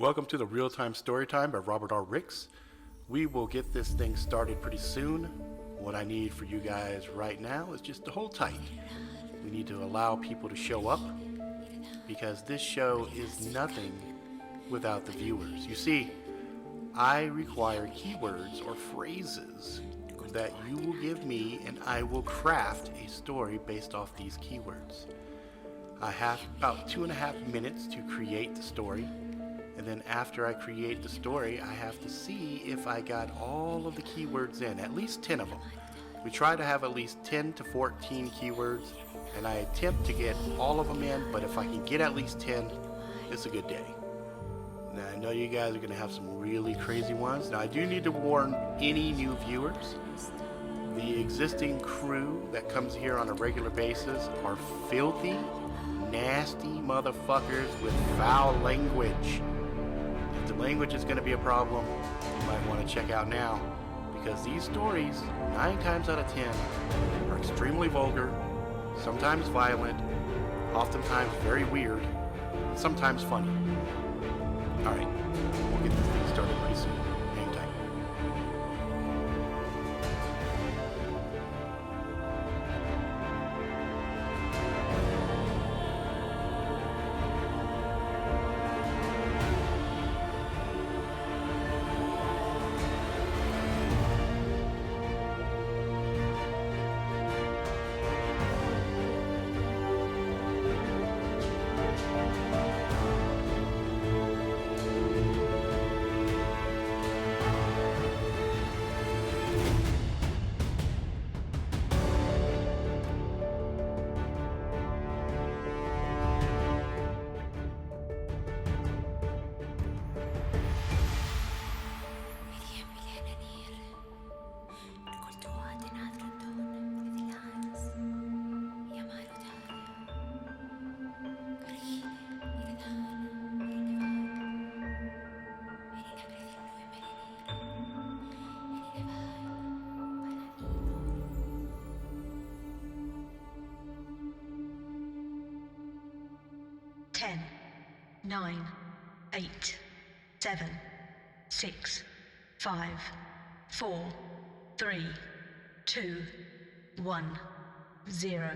Welcome to the Real-Time Storytime by Robert R. Ricks. We will get this thing started pretty soon. What I need for you guys right now is just to hold tight. We need to allow people to show up because this show is nothing without the viewers. You see, I require keywords or phrases that you will give me, and I will craft a story based off these keywords. I have about 2.5 minutes to create the story. And then after I create the story, I have to see if I got all of the keywords in, at least 10 of them. We try to have at least 10 to 14 keywords, and I attempt to get all of them in, but if I can get at least 10, it's a good day. Now, I know you guys are going to have some really crazy ones. Now, I do need to warn any new viewers. The existing crew that comes here on a regular basis are filthy, nasty motherfuckers with foul language. If the language is going to be a problem, you might want to check out now, because these stories, 9 times out of 10, are extremely vulgar, sometimes violent, oftentimes very weird, and sometimes funny. Alright, we'll get this thing started pretty soon. Hang tight. Ten, 9, 8, 7, 6, 5, 4, 3, 2, 1, 0.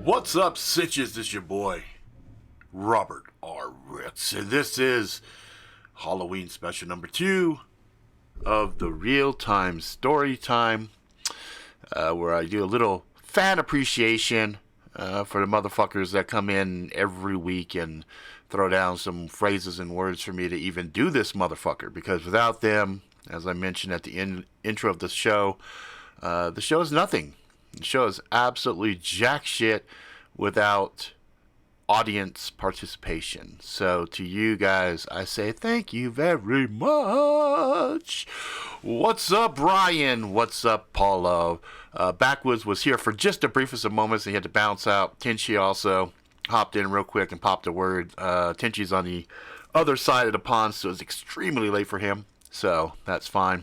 What's up, Sitches? This is your boy, Robert R. Ricks, and this is Halloween special number 2 of the Real-Time Storytime, where I do a little fan appreciation for the motherfuckers that come in every week and throw down some phrases and words for me to even do this motherfucker, because without them, as I mentioned at the intro of the show is nothing. The show is absolutely jack shit without audience participation. So to you guys, I say thank you very much. What's up, Brian? What's up, Paulo? Backwoods was here for just the briefest of moments, and he had to bounce out. Tenchi also hopped in real quick and popped a word. Tenchi's on the other side of the pond, so it's extremely late for him. So that's fine.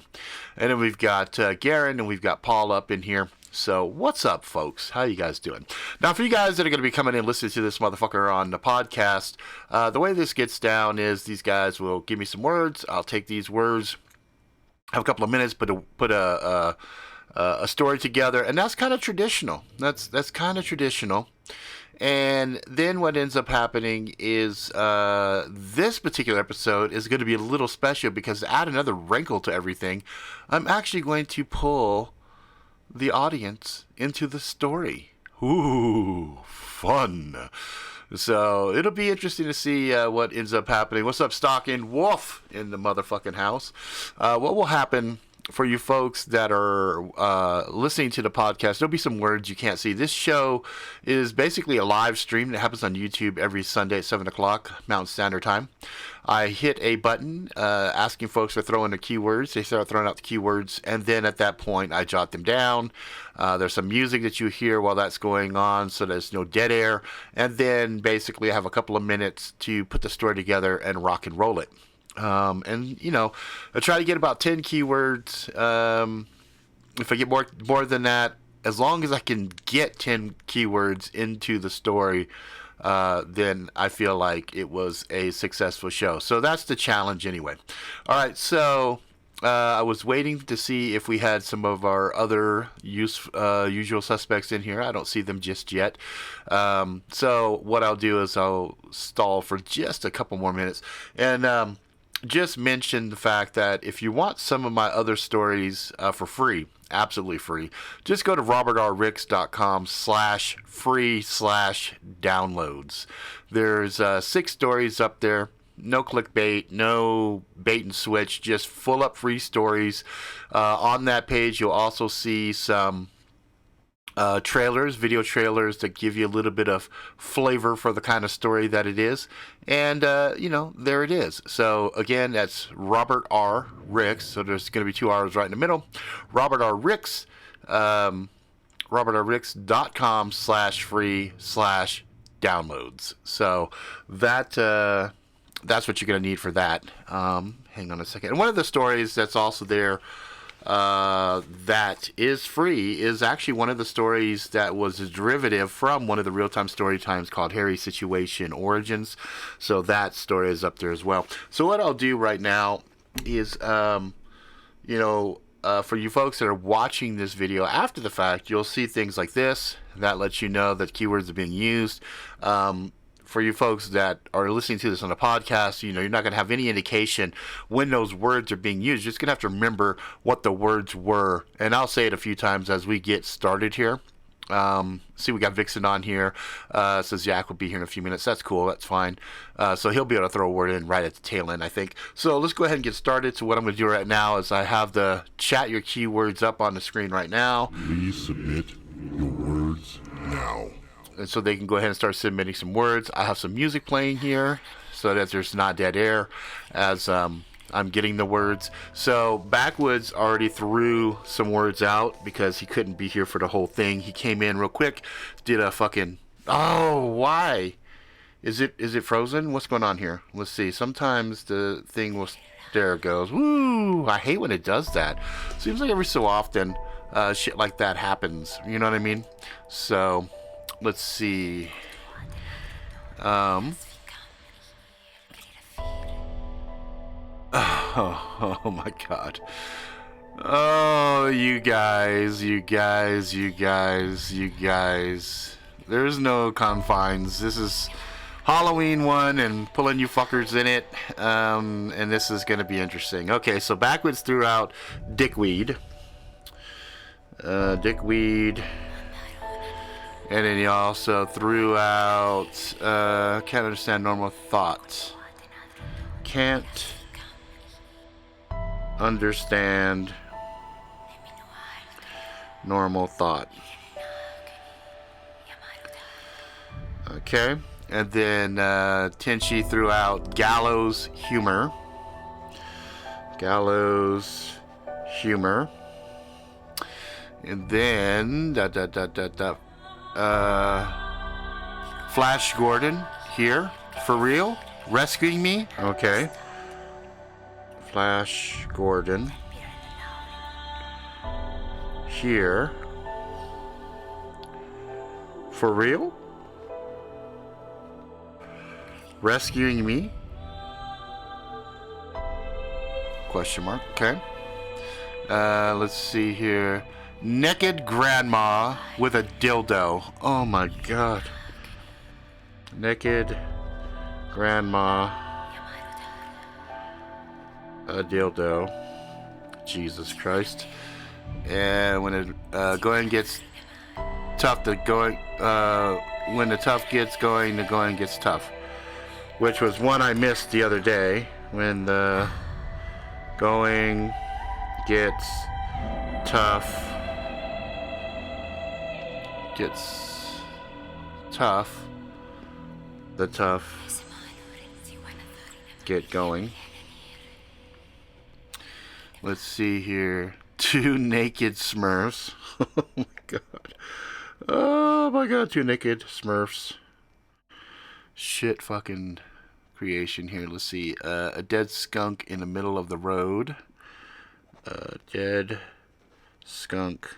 And then we've got Garen, and we've got Paul up in here. So what's up, folks? How you guys doing? Now, for you guys that are going to be coming in and listening to this motherfucker on the podcast, the way this gets down is these guys will give me some words. I'll take these words, have a couple of minutes, put a story together, and that's kind of traditional. That's kind of traditional. And then what ends up happening is this particular episode is going to be a little special because to add another wrinkle to everything, I'm actually going to pull the audience into the story. Ooh, fun. So it'll be interesting to see what ends up happening. What's up, Stalking Wolf in the motherfucking house? What will happen for you folks that are listening to the podcast? There'll be some words you can't see. This show is basically a live stream that happens on YouTube every Sunday at 7 o'clock Mountain Standard Time. I hit a button asking folks to throw in the keywords. They start throwing out the keywords, and then at that point, I jot them down. There's some music that you hear while that's going on, so there's no dead air. And then basically, I have a couple of minutes to put the story together and rock and roll it. And, you know, I try to get about 10 keywords. If I get more than that, as long as I can get 10 keywords into the story, then I feel like it was a successful show. So that's the challenge anyway. All right, so I was waiting to see if we had some of our other usual suspects in here. I don't see them just yet. So what I'll do is I'll stall for just a couple more minutes. And just mention the fact that if you want some of my other stories for free, absolutely free, just go to robertrricks.com/free/downloads. There's 6 stories up there. No clickbait, no bait and switch, just full up free stories. On that page, you'll also see some trailers, video trailers that give you a little bit of flavor for the kind of story that it is. And, you know, there it is. So, again, that's Robert R. Ricks. So there's going to be 2 R's right in the middle. Robert R. Ricks, robertrricks.com/free/downloads. So that's what you're going to need for that. Hang on a second. And one of the stories that's also there that is free is actually one of the stories that was a derivative from one of the Real-Time Storytimes called Harry Situation Origins. So that story is up there as well. So what I'll do right now is, for you folks that are watching this video after the fact, you'll see things like this. That lets you know that keywords are being used. For you folks that are listening to this on a podcast, you know, you're not going to have any indication when those words are being used. You're just going to have to remember what the words were. And I'll say it a few times as we get started here. See, we got Vixen on here. Says Yak will be here in a few minutes. That's cool. That's fine. So he'll be able to throw a word in right at the tail end, I think. So let's go ahead and get started. So what I'm going to do right now is I have the chat your keywords up on the screen right now. Please submit your words now. And so they can go ahead and start submitting some words. I have some music playing here so that there's not dead air as I'm getting the words. So Backwoods already threw some words out because he couldn't be here for the whole thing. He came in real quick, did a fucking... Oh, why? Is it frozen? What's going on here? Let's see. Sometimes the thing will... There it goes. Woo! I hate when it does that. Seems like every so often shit like that happens. You know what I mean? So... Let's see. Oh my god. Oh, you guys. There's no confines. This is Halloween one and pulling you fuckers in it. And this is going to be interesting. Okay, so Backwards threw out dickweed. Dickweed. And then he also threw out, can't understand normal thoughts. Can't understand normal thought. Okay. And then Tenchi threw out gallows humor. Gallows humor. And then, Flash Gordon here for real rescuing me. Okay, Flash Gordon here for real rescuing me, question mark. Okay, let's see here. Naked grandma with a dildo. Oh my god. Naked grandma. A dildo. Jesus Christ. And when it go ahead and gets tough, the going, when the tough gets going, the going gets tough. Which was one I missed the other day. When the going gets tough, the tough get going. Let's see here. 2 naked smurfs. Oh my god. Oh my god, 2 naked smurfs. Shit fucking creation here. Let's see. A dead skunk in the middle of the road. Dead skunk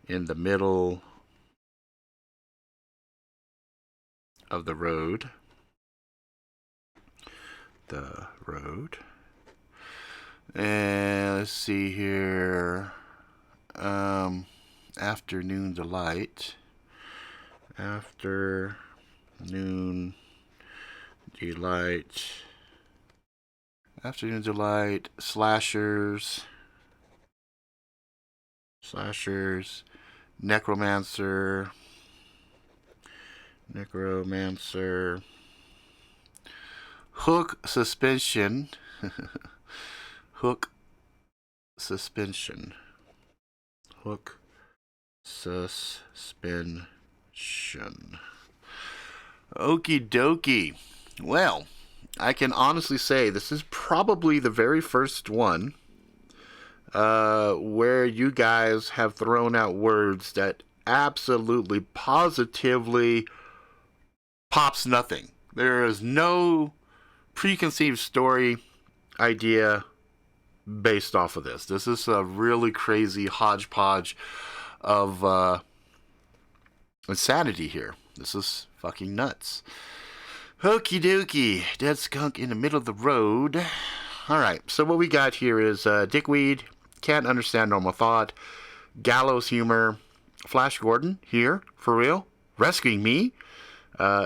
in the middle of the road. The road. And let's see here. Afternoon delight. Afternoon delight. Afternoon delight. Slashers. Necromancer. Hook suspension. Hook suspension. Okie dokie. Well, I can honestly say this is probably the very first one where you guys have thrown out words that absolutely, positively pops nothing. There is no preconceived story idea based off of this. This is a really crazy hodgepodge of insanity here. This is fucking nuts. Okie dokie. Dead skunk in the middle of the road. Alright, so what we got here is dickweed, can't understand normal thought, gallows humor, Flash Gordon here, for real, rescuing me,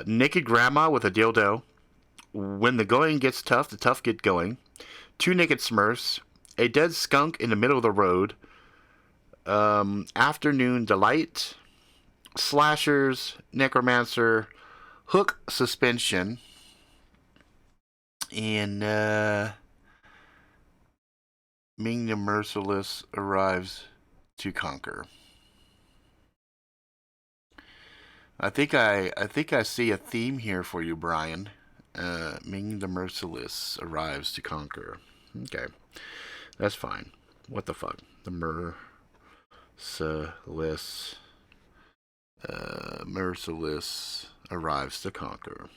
naked grandma with a dildo, when the going gets tough, the tough get going, 2 naked smurfs, a dead skunk in the middle of the road, afternoon delight, slashers, necromancer, hook suspension, and Ming the Merciless arrives to conquer. I think I see a theme here for you, Brian. Ming the Merciless arrives to conquer. Okay, that's fine. What the fuck? The Merciless arrives to conquer.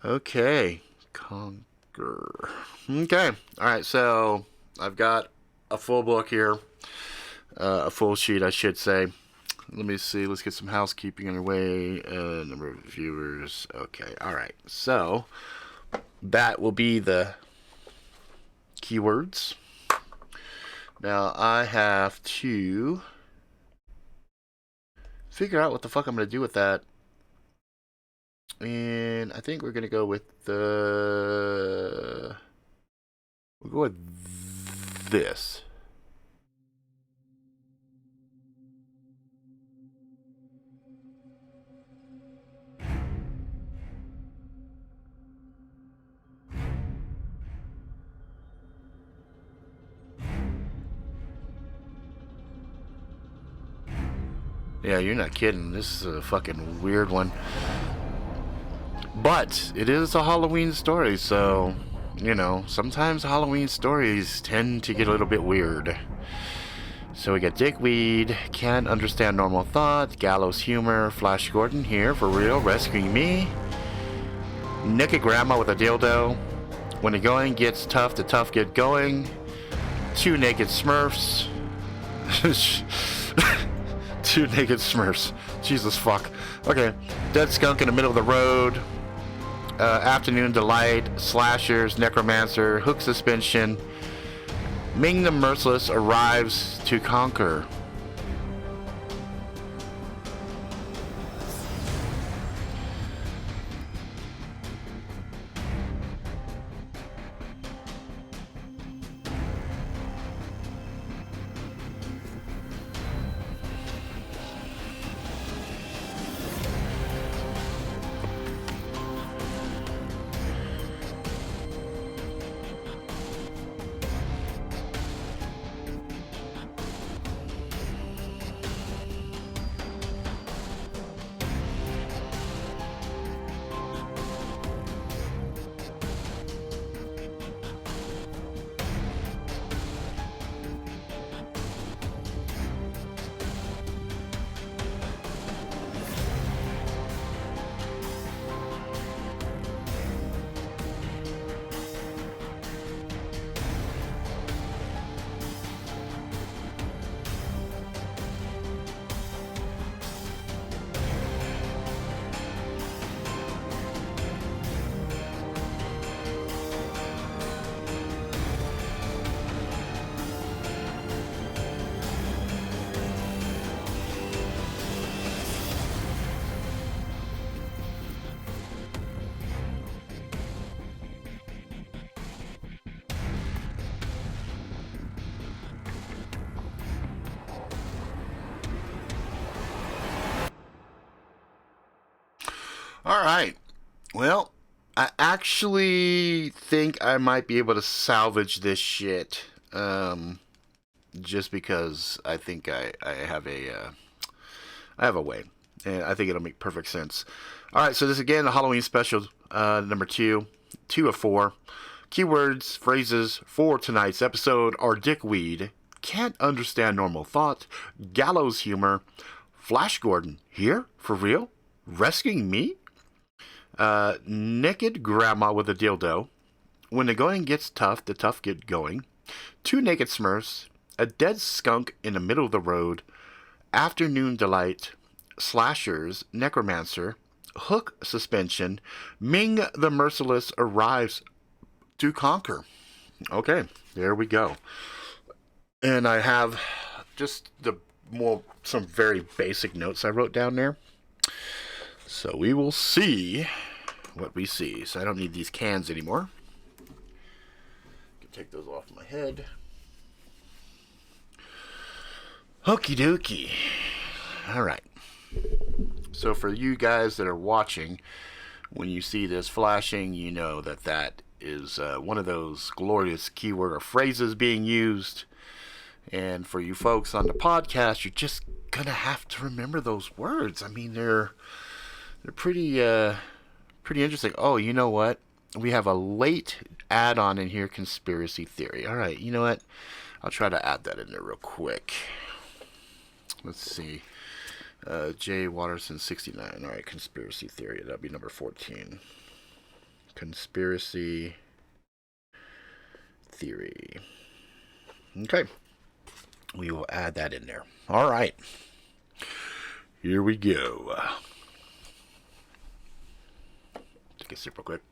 Okay, conquer. Okay, all right. So I've got a full book here, a full sheet, I should say. Let me see. Let's get some housekeeping underway. Number of viewers. Okay. All right. So that will be the keywords. Now I have to figure out what the fuck I'm going to do with that. And I think we're going to go with we'll go with this. Yeah, you're not kidding. This is a fucking weird one. But it is a Halloween story, so, you know, sometimes Halloween stories tend to get a little bit weird. So we got dickweed, can't understand normal thought, gallows humor, Flash Gordon here, for real, rescuing me. Naked grandma with a dildo. When the going gets tough, the tough get going. 2 naked smurfs. 2 naked smurfs. Jesus fuck. Okay. Dead skunk in the middle of the road. Afternoon delight. Slashers. Necromancer. Hook suspension. Ming the Merciless arrives to conquer. All right. Well, I actually think I might be able to salvage this shit. Just because I think I have a way, and I think it'll make perfect sense. All right, so this again, the Halloween special, number 2 of 4. Keywords, phrases for tonight's episode are dickweed, can't understand normal thought, gallows humor, Flash Gordon, here for real, rescuing me, naked grandma with a dildo, when the going gets tough, the tough get going, 2 naked smurfs, a dead skunk in the middle of the road, afternoon delight, slashers, necromancer, hook suspension, Ming the Merciless arrives to conquer. Okay, there we go. And I have just some very basic notes I wrote down there. So we will see what we see. So I don't need these cans anymore. Can take those off my head. Okie dokie. All right. So for you guys that are watching, when you see this flashing, you know that is one of those glorious keyword or phrases being used. And for you folks on the podcast, you're just gonna have to remember those words. I mean, they're pretty interesting. Oh, you know what? We have a late add-on in here, conspiracy theory. All right, you know what? I'll try to add that in there real quick. Let's see. Jay Watterson 69. All right, conspiracy theory. That'd be number 14. Conspiracy theory. Okay. We will add that in there. All right. Here we go. Take a sip real quick.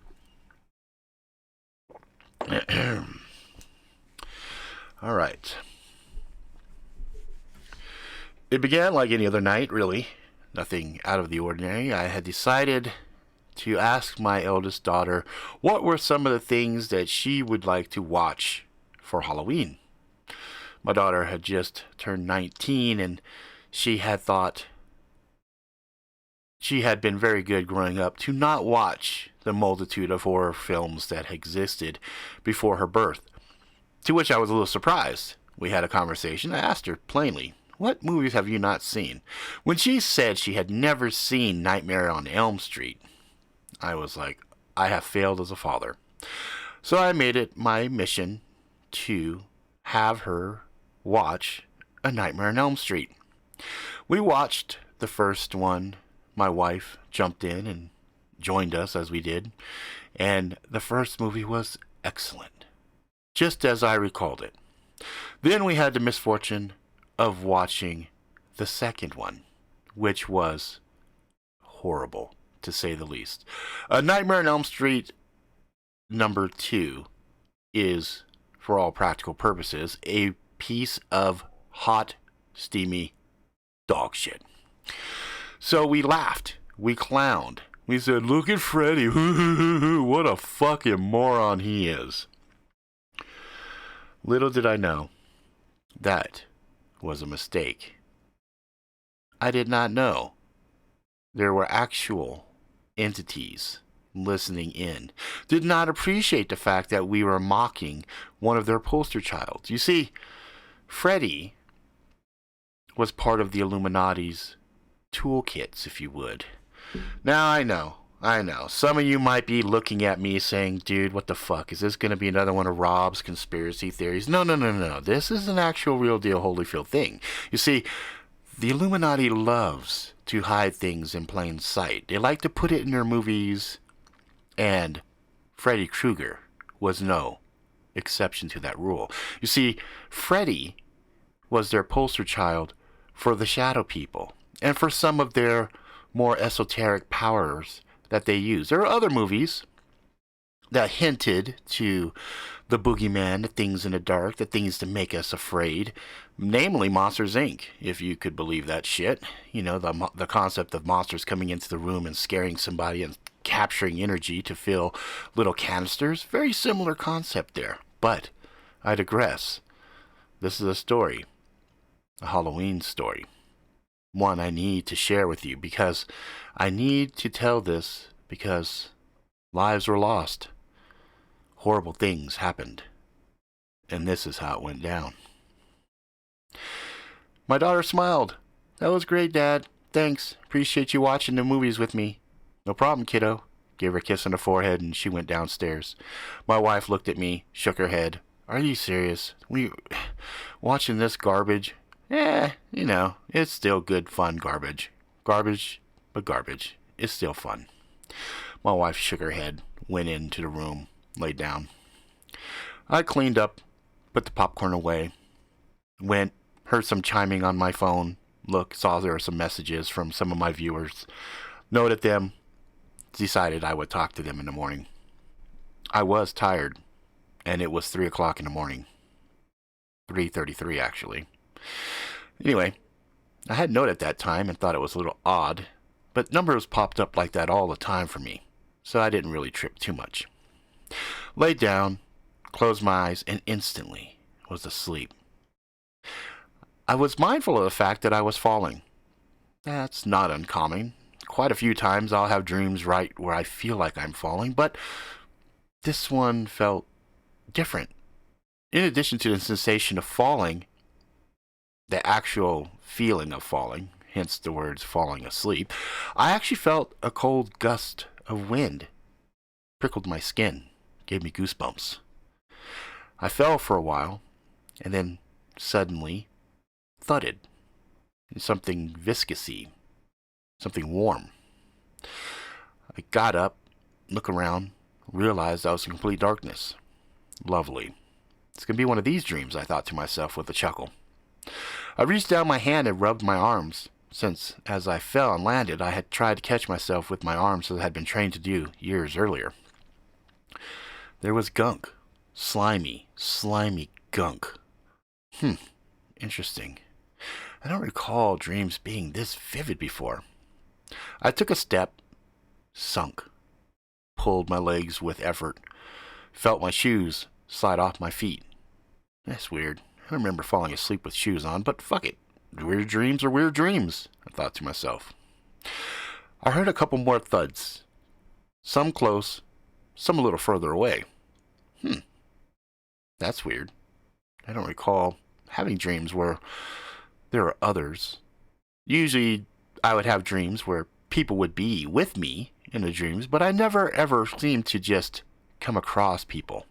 All right. It began like any other night, really. Nothing out of the ordinary. I had decided to ask my eldest daughter what were some of the things that she would like to watch for Halloween. My daughter had just turned 19, and she had thought she had been very good growing up to not watch the multitude of horror films that existed before her birth. To which I was a little surprised. We had a conversation. I asked her plainly, "What movies have you not seen?" When she said she had never seen Nightmare on Elm Street, I was like, I have failed as a father. So I made it my mission to have her watch A Nightmare on Elm Street. We watched the first one. My wife jumped in and joined us as we did. And the first movie was excellent, just as I recalled it. Then we had the misfortune of watching the second one, which was horrible, to say the least. A Nightmare on Elm Street number 2 is, for all practical purposes, a piece of hot, steamy dog shit. So we laughed. We clowned. We said, "Look at Freddy. What a fucking moron he is." Little did I know that was a mistake. I did not know there were actual entities listening in. Did not appreciate the fact that we were mocking one of their poster childs. You see, Freddy was part of the Illuminati's toolkits, if you would. Now, I know. Some of you might be looking at me saying, "Dude, what the fuck? Is this going to be another one of Rob's conspiracy theories?" No. This is an actual real deal Holyfield thing. You see, the Illuminati loves to hide things in plain sight. They like to put it in their movies, and Freddy Krueger was no exception to that rule. You see, Freddy was their poster child for the Shadow People, and for some of their more esoteric powers that they use. There are other movies that hinted to the boogeyman, the things in the dark, the things to make us afraid, namely Monsters, Inc., if you could believe that shit. You know, the concept of monsters coming into the room and scaring somebody and capturing energy to fill little canisters. Very similar concept there. But I digress. This is a story, a Halloween story. one I need to share with you because I need to tell this because lives were lost. Horrible things happened. And this is how it went down. My daughter smiled. That was great, Dad. Thanks. Appreciate you watching the movies with me. No problem, kiddo. Gave her a kiss on the forehead and she went downstairs. My wife looked at me, shook her head. Are you serious? Watching this garbage? It's still good fun garbage. Garbage, but garbage. It's still fun. My wife shook her head, went into the room, laid down. I cleaned up, put the popcorn away, went, heard some chiming on my phone, saw there were some messages from some of my viewers, noted them, decided I would talk to them in the morning. I was tired, and it was 3 o'clock in the morning. 3:33 actually. Anyway, I had noted at that time and thought it was a little odd, but numbers popped up like that all the time for me, so I didn't really trip too much. Laid down, closed my eyes, and instantly was asleep. I was mindful of the fact that I was falling. That's not uncommon. Quite a few times I'll have dreams right where I feel like I'm falling, but this one felt different. In addition to the sensation of falling, the actual feeling of falling, hence the words falling asleep, I actually felt a cold gust of wind. Prickled my skin, gave me goosebumps. I fell for a while, and then suddenly thudded. Something viscousy, something warm. I got up, looked around, realized I was in complete darkness. Lovely. It's going to be one of these dreams, I thought to myself with a chuckle. I reached down my hand and rubbed my arms, since as I fell and landed, I had tried to catch myself with my arms as I had been trained to do years earlier. There was gunk. Slimy gunk. Interesting. I don't recall dreams being this vivid before. I took a step, sunk, pulled my legs with effort, felt my shoes slide off my feet. That's weird. I remember falling asleep with shoes on, but fuck it. Weird dreams are weird dreams, I thought to myself. I heard a couple more thuds. Some close, some a little further away. That's weird. I don't recall having dreams where there are others. Usually I would have dreams where people would be with me in the dreams, but I never ever seemed to just come across people.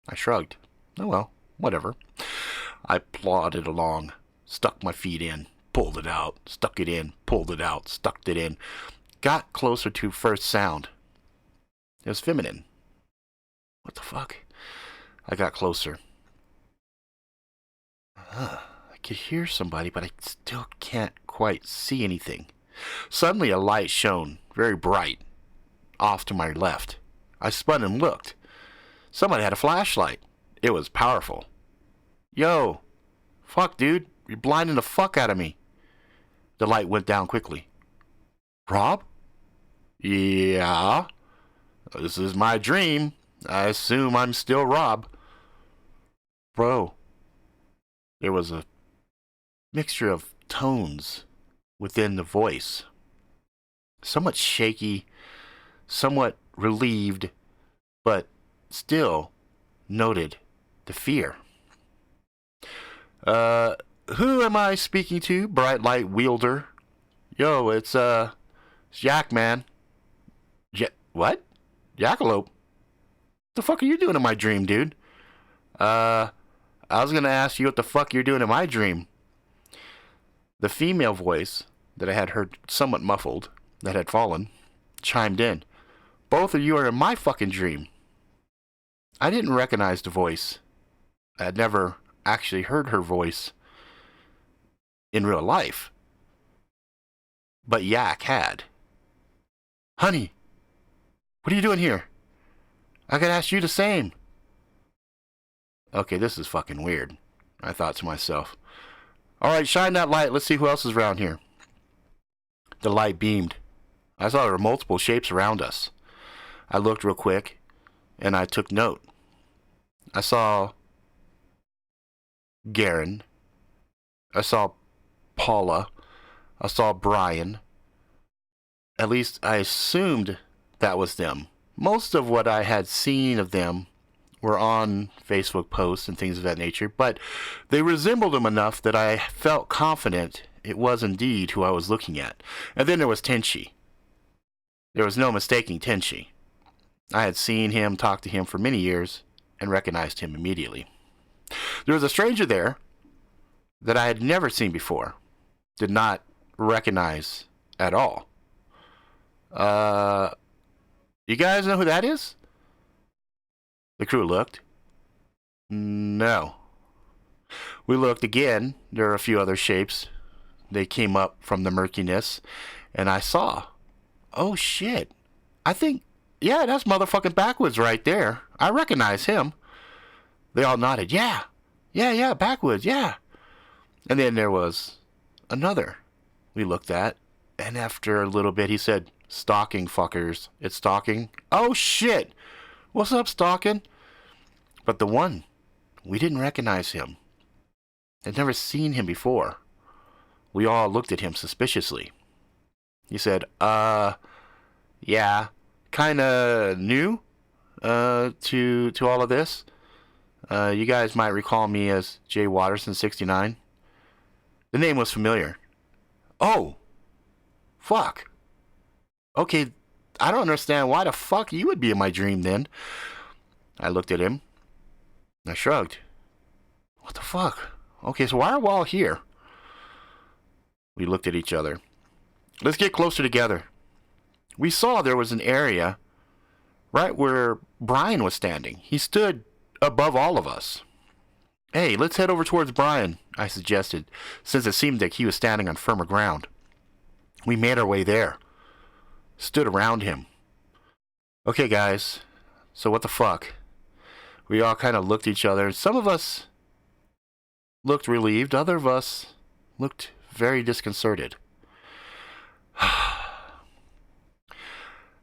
I shrugged. Oh well, whatever. I plodded along, stuck my feet in, pulled it out, stuck it in, pulled it out, stuck it in. Got closer to first sound. It was feminine. What the fuck? I got closer. I could hear somebody, but I still can't quite see anything. Suddenly a light shone, very bright, off to my left. I spun and looked. Somebody had a flashlight. It was powerful. Yo, fuck dude, you're blinding the fuck out of me. The light went down quickly. Rob? Yeah? This is my dream. I assume I'm still Rob. Bro, there was a mixture of tones within the voice. Somewhat shaky, somewhat relieved, but still noted the fear. Who am I speaking to, bright light wielder? Yo, it's Jack, man. What? Jackalope? The fuck are you doing in my dream, dude? I was gonna ask you what the fuck you're doing in my dream. The female voice that I had heard somewhat muffled, that had fallen, chimed in. Both of you are in my fucking dream. I didn't recognize the voice. I had never actually heard her voice in real life. But Yak had. Honey, what are you doing here? I could ask you the same. Okay, this is fucking weird, I thought to myself. Alright, shine that light. Let's see who else is around here. The light beamed. I saw there were multiple shapes around us. I looked real quick, and I took note. I saw Garen. I saw Paula. I saw Brian. At least I assumed that was them. Most of what I had seen of them were on Facebook posts and things of that nature, but they resembled him enough that I felt confident it was indeed who I was looking at. And then there was Tenchi. There was no mistaking Tenchi. I had seen him, talked to him for many years, and recognized him immediately. There was a stranger there that I had never seen before, did not recognize at all. You guys know who that is? The crew looked. No. We looked again. There are a few other shapes. They came up from the murkiness, and I saw. Oh shit. I think, yeah, that's motherfucking Backwoods right there. I recognize him. They all nodded. Yeah, Backwoods, yeah. And then there was another we looked at, and after a little bit he said, "Stalking, fuckers. It's stalking." Oh shit. What's up, stalking? But the one, we didn't recognize him. I'd never seen him before. We all looked at him suspiciously. He said, yeah, kinda new, to all of this. You guys might recall me as Jay Watterson 69. The name was familiar. Oh, fuck. Okay, I don't understand why the fuck you would be in my dream then. I looked at him. I shrugged. What the fuck? Okay, so why are we all here? We looked at each other. Let's get closer together. We saw there was an area right where Brian was standing. He stood above all of us. Hey, let's head over towards Brian, I suggested, since it seemed like he was standing on firmer ground. We made our way there. Stood around him. Okay, guys, so what the fuck? We all kind of looked at each other. Some of us looked relieved. Other of us looked very disconcerted.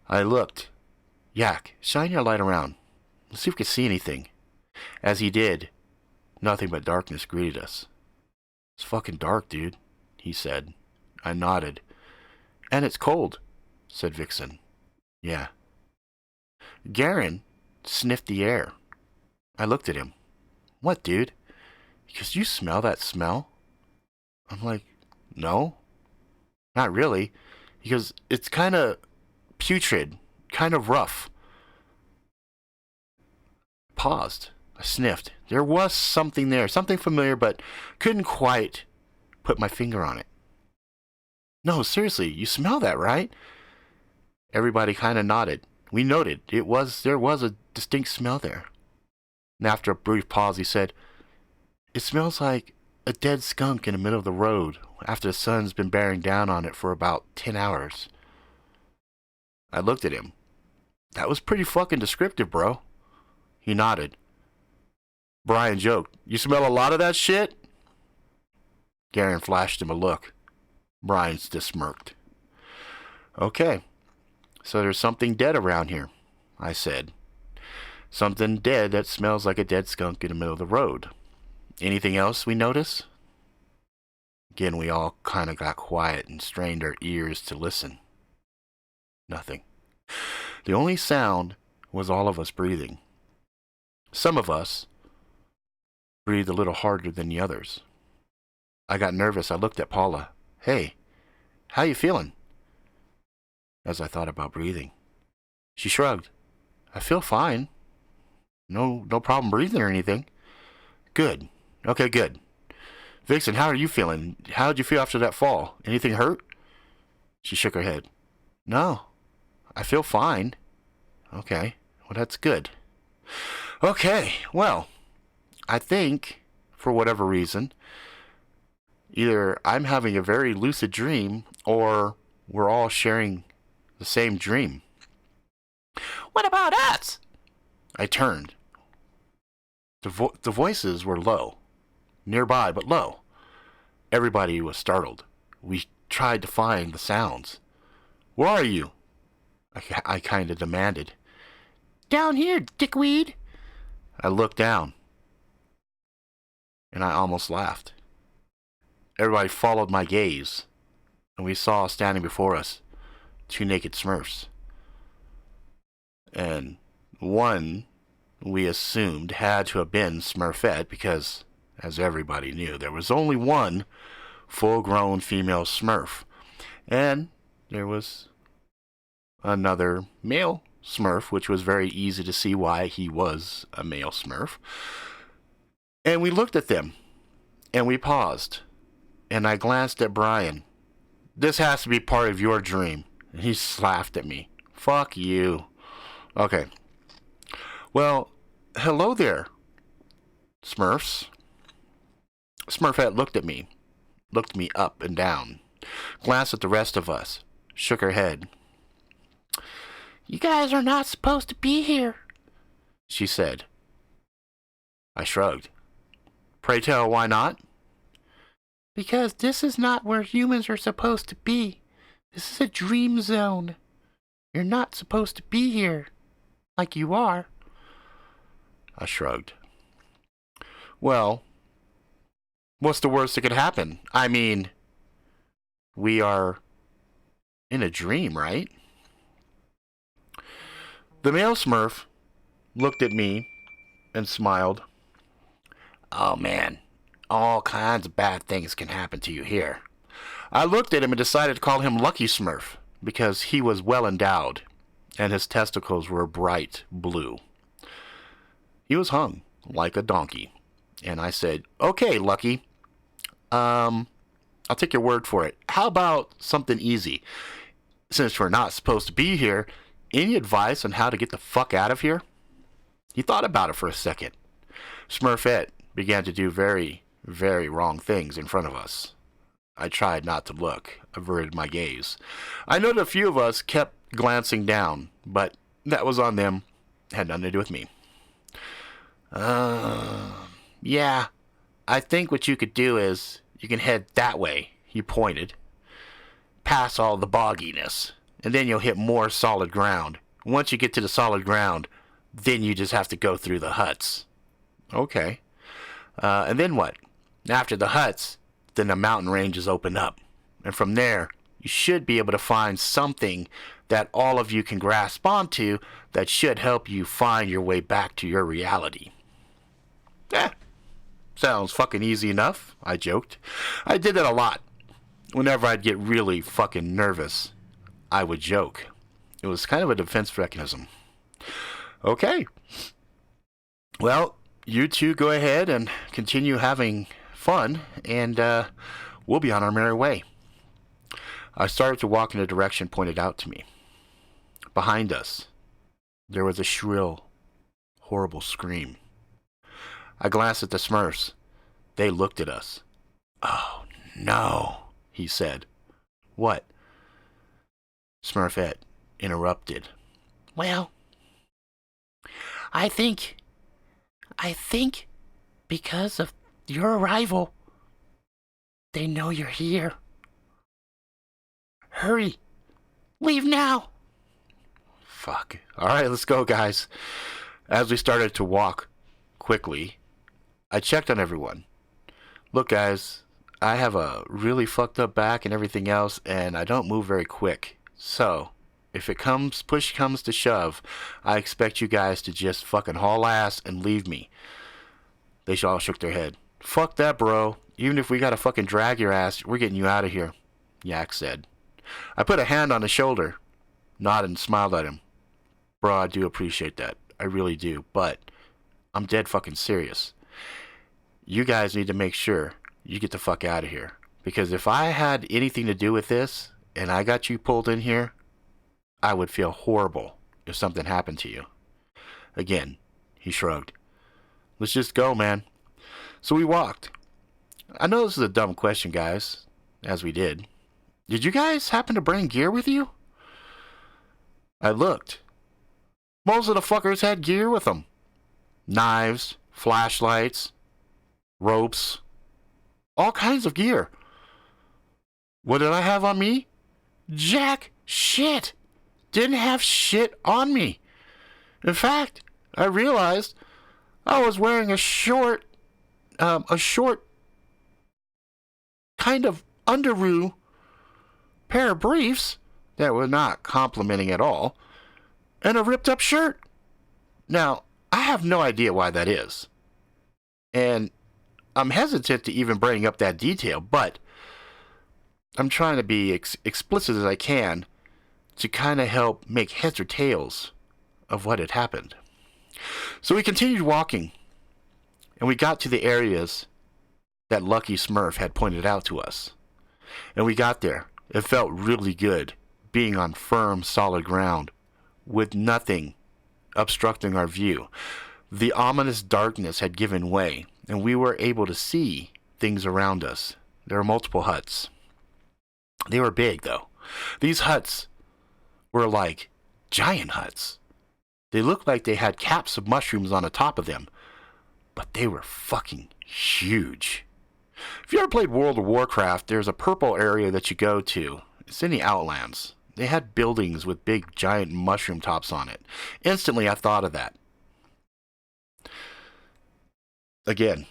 I looked. Yak, shine your light around. Let's see if we can see anything. As he did, nothing but darkness greeted us. It's fucking dark, dude, he said. I nodded. And it's cold, said Vixen. Yeah. Garen sniffed the air. I looked at him. What, dude? Because you smell that smell? I'm like, no, not really. Because it's kind of putrid, kind of rough. Paused. I sniffed. There was something there, something familiar, but couldn't quite put my finger on it. No, seriously, you smell that, right? Everybody kind of nodded. We noted there was a distinct smell there. And after a brief pause, he said, "It smells like a dead skunk in the middle of the road after the sun's been bearing down on it for about 10 hours. I looked at him. That was pretty fucking descriptive, bro. He nodded. Brian joked, "You smell a lot of that shit?" Garen flashed him a look. Brian just smirked. Okay, so there's something dead around here, I said. Something dead that smells like a dead skunk in the middle of the road. Anything else we notice? Again, we all kind of got quiet and strained our ears to listen. Nothing. The only sound was all of us breathing. Some of us breathed a little harder than the others. I got nervous. I looked at Paula. Hey, how you feeling? As I thought about breathing. She shrugged. I feel fine. No problem breathing or anything. Good. Okay, good. Vixen, how are you feeling? How did you feel after that fall? Anything hurt? She shook her head. No, I feel fine. Okay, well, that's good. Okay, well, I think, for whatever reason, either I'm having a very lucid dream or we're all sharing the same dream. What about us? I turned. The voices were low. Nearby, but low. Everybody was startled. We tried to find the sounds. Where are you? I kind of demanded. Down here, dickweed. I looked down. And I almost laughed. Everybody followed my gaze. and we saw standing before us 2 naked smurfs. And one, we assumed, had to have been Smurfette because, as everybody knew, there was only one full-grown female smurf. And there was another male smurf, which was very easy to see why he was a male smurf. And we looked at them, and we paused, and I glanced at Brian. This has to be part of your dream. And he laughed at me. Fuck you. Okay. Well, hello there, smurfs. Smurfette looked at me up and down, glanced at the rest of us, shook her head. You guys are not supposed to be here, she said. I shrugged. Pray tell, why not? Because this is not where humans are supposed to be. This is a dream zone. You're not supposed to be here, like you are. I shrugged. Well, what's the worst that could happen? I mean, we are in a dream, right? The male smurf looked at me and smiled. Oh man, all kinds of bad things can happen to you here. I looked at him and decided to call him Lucky Smurf because he was well endowed and his testicles were bright blue. He was hung like a donkey. And I said, okay, Lucky, I'll take your word for it. How about something easy? Since we're not supposed to be here, any advice on how to get the fuck out of here? He thought about it for a second. Smurfette began to do very, very wrong things in front of us. I tried not to look, averted my gaze. I noted a few of us kept glancing down, but that was on them. Had nothing to do with me. Yeah, I think what you could do is you can head that way, he pointed. Past all the bogginess, and then you'll hit more solid ground. Once you get to the solid ground, then you just have to go through the huts. Okay. And then what? After the huts, then the mountain ranges open up. And from there, you should be able to find something that all of you can grasp onto that should help you find your way back to your reality. Sounds fucking easy enough, I joked. I did that a lot. Whenever I'd get really fucking nervous, I would joke. It was kind of a defense mechanism. Okay. Well, you two go ahead and continue having fun, and we'll be on our merry way. I started to walk in the direction pointed out to me. Behind us, there was a shrill, horrible scream. I glanced at the Smurfs. They looked at us. Oh, no, he said. What? Smurfette interrupted. Well, I think because of your arrival, they know you're here. Hurry. Leave now. Fuck. All right, let's go, guys. As we started to walk quickly, I checked on everyone. Look, guys, I have a really fucked up back and everything else, and I don't move very quick. So, if push comes to shove, I expect you guys to just fucking haul ass and leave me. They all shook their head. Fuck that, bro. Even if we gotta fucking drag your ass, we're getting you out of here, Yak said. I put a hand on his shoulder, nodded and smiled at him. Bro, I do appreciate that. I really do, but I'm dead fucking serious. You guys need to make sure you get the fuck out of here. Because if I had anything to do with this, and I got you pulled in here, I would feel horrible if something happened to you. Again, he shrugged. Let's just go, man. So we walked. I know this is a dumb question, guys, as we did. Did you guys happen to bring gear with you? I looked. Most of the fuckers had gear with them. Knives, flashlights, ropes, all kinds of gear. What did I have on me? Jack shit. Didn't have shit on me. In fact, I realized I was wearing a short kind of underoos pair of briefs that were not complimenting at all, and a ripped up shirt. Now, I have no idea why that is. And I'm hesitant to even bring up that detail, but I'm trying to be explicit as I can to kind of help make heads or tails of what had happened. So we continued walking, and we got to the areas that Lucky Smurf had pointed out to us. And we got there. It felt really good being on firm, solid ground with nothing obstructing our view. The ominous darkness had given way, and we were able to see things around us. There were multiple huts. They were big, though. These huts were like giant huts. They looked like they had caps of mushrooms on the top of them, but they were fucking huge. If you ever played World of Warcraft, there's a purple area that you go to. It's in the Outlands. They had buildings with big giant mushroom tops on it. Instantly, I thought of that. Again,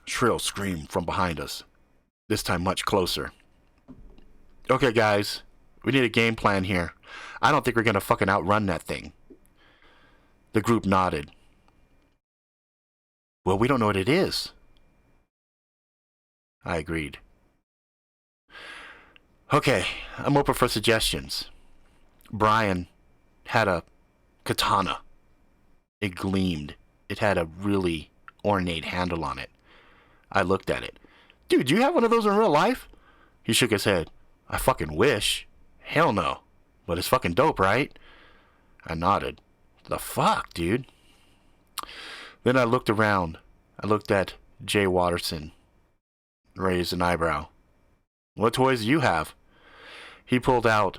shrill scream from behind us. This time much closer. Okay, guys, we need a game plan here. I don't think we're gonna fucking outrun that thing. The group nodded. Well, we don't know what it is. I agreed. Okay, I'm open for suggestions. Brian had a katana. It gleamed. It had a really ornate handle on it. I looked at it. Dude, do you have one of those in real life? He shook his head. I fucking wish. Hell no. But it's fucking dope, right? I nodded. The fuck, dude? Then I looked around. I looked at Jay Watterson. Raised an eyebrow. What toys do you have? He pulled out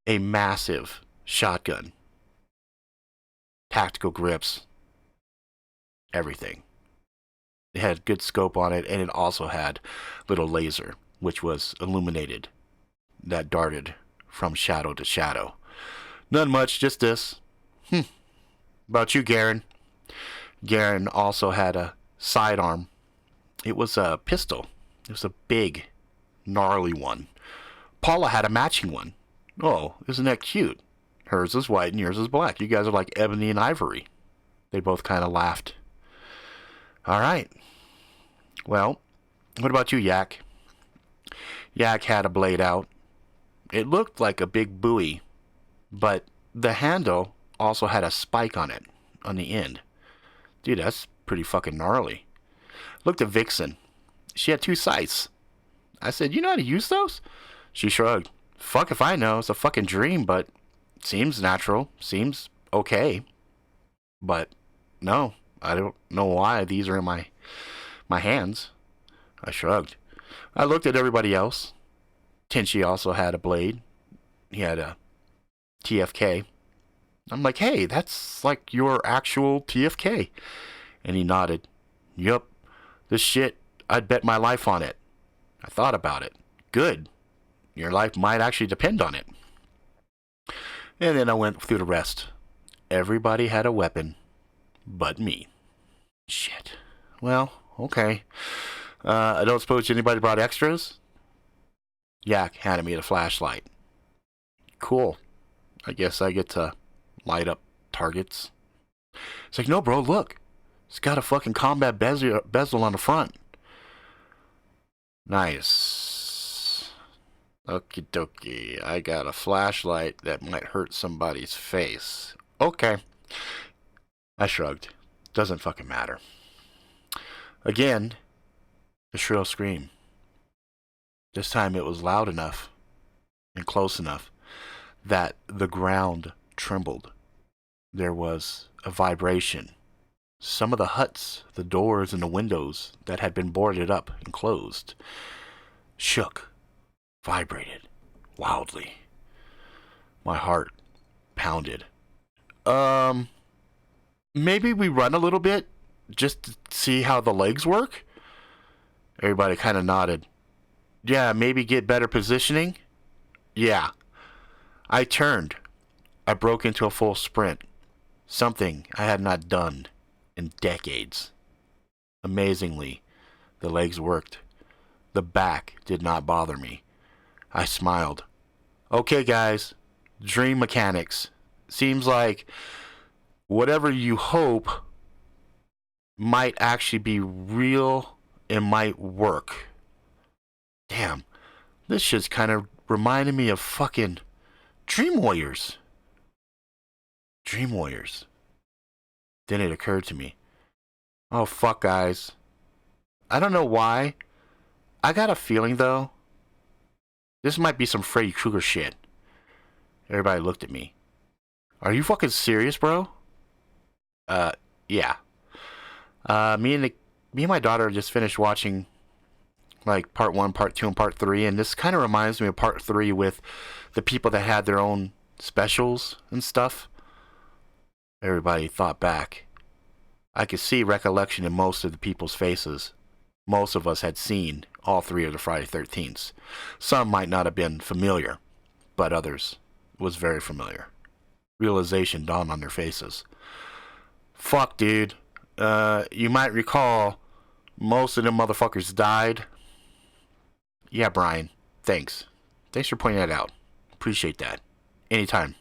a massive shotgun. Tactical grips. Everything. It had good scope on it, and it also had little laser, which was illuminated, that darted from shadow to shadow. None much, just this. About you, Garen? Garen also had a sidearm. It was a pistol. It was a big, gnarly one. Paula had a matching one. Oh, isn't that cute? Hers is white and yours is black. You guys are like ebony and ivory. They both kind of laughed. All right. Well, what about you, Yak? Yak had a blade out. It looked like a big buoy, but the handle also had a spike on it, on the end. Dude, that's pretty fucking gnarly. Looked at Vixen. She had 2 sights. I said, you know how to use those? She shrugged. Fuck if I know. It's a fucking dream, but seems natural. Seems okay. But no, I don't know why these are in my hands. I shrugged. I looked at everybody else. Tenchi also had a blade. He had a TFK. I'm like, hey, that's like your actual TFK. And he nodded. Yup. This shit, I'd bet my life on it. I thought about it. Good. Your life might actually depend on it. And then I went through the rest. Everybody had a weapon, but me. Shit. Well, okay. I don't suppose anybody brought extras? Yak handed me the flashlight. Cool. I guess I get to light up targets. It's like, no, bro, look. It's got a fucking combat bezel on the front. Nice. Okie dokie. I got a flashlight that might hurt somebody's face. Okay. I shrugged. Doesn't fucking matter. Again, a shrill scream. This time it was loud enough and close enough that the ground trembled. There was a vibration. Some of the huts, the doors, and the windows that had been boarded up and closed shook, vibrated wildly. My heart pounded. Maybe we run a little bit just to see how the legs work? Everybody kind of nodded. Yeah, maybe get better positioning? Yeah. I turned. I broke into a full sprint. Something I had not done in decades. Amazingly, the legs worked. The back did not bother me. I smiled. Okay, guys. Dream mechanics. Seems like whatever you hope might actually be real and might work. Damn. This shit's kind of reminding me of fucking Dream Warriors. Dream Warriors. Then it occurred to me. Oh, fuck, guys. I don't know why. I got a feeling, though, this might be some Freddy Krueger shit. Everybody looked at me. Are you fucking serious, bro? Yeah. Me and my daughter just finished watching, like, part 1, part 2, and part 3, and this kind of reminds me of part 3 with the people that had their own specials and stuff. Everybody thought back. I could see recollection in most of the people's faces. Most of us had seen all 3 of the Friday 13ths. Some might not have been familiar, but others was very familiar. Realization dawned on their faces. Fuck, dude. You might recall most of them motherfuckers died. Yeah, Brian. Thanks. Thanks for pointing that out. Appreciate that. Anytime.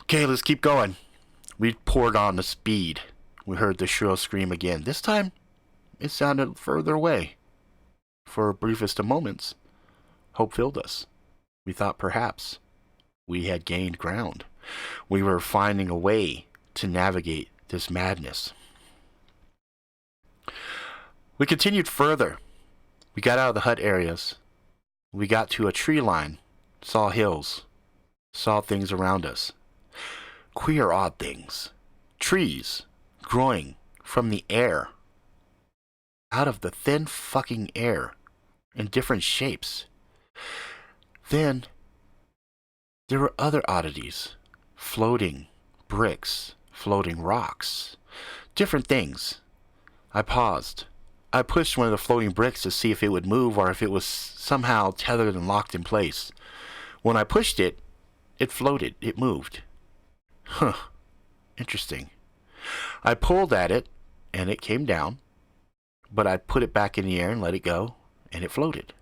Okay, let's keep going. We poured on the speed. We heard the shrill scream again. This time, it sounded further away. For briefest of moments, hope filled us. We thought perhaps we had gained ground. We were finding a way to navigate this madness. We continued further. We got out of the hut areas. We got to a tree line, saw hills, saw things around us. Queer, odd things. Trees growing from the air. Out of the thin fucking air. In different shapes. Then, there were other oddities. Floating bricks. Floating rocks. Different things. I paused. I pushed one of the floating bricks to see if it would move or if it was somehow tethered and locked in place. When I pushed it, it floated. It moved. Huh. Interesting. I pulled at it, and it came down. But I put it back in the air and let it go, and it floated.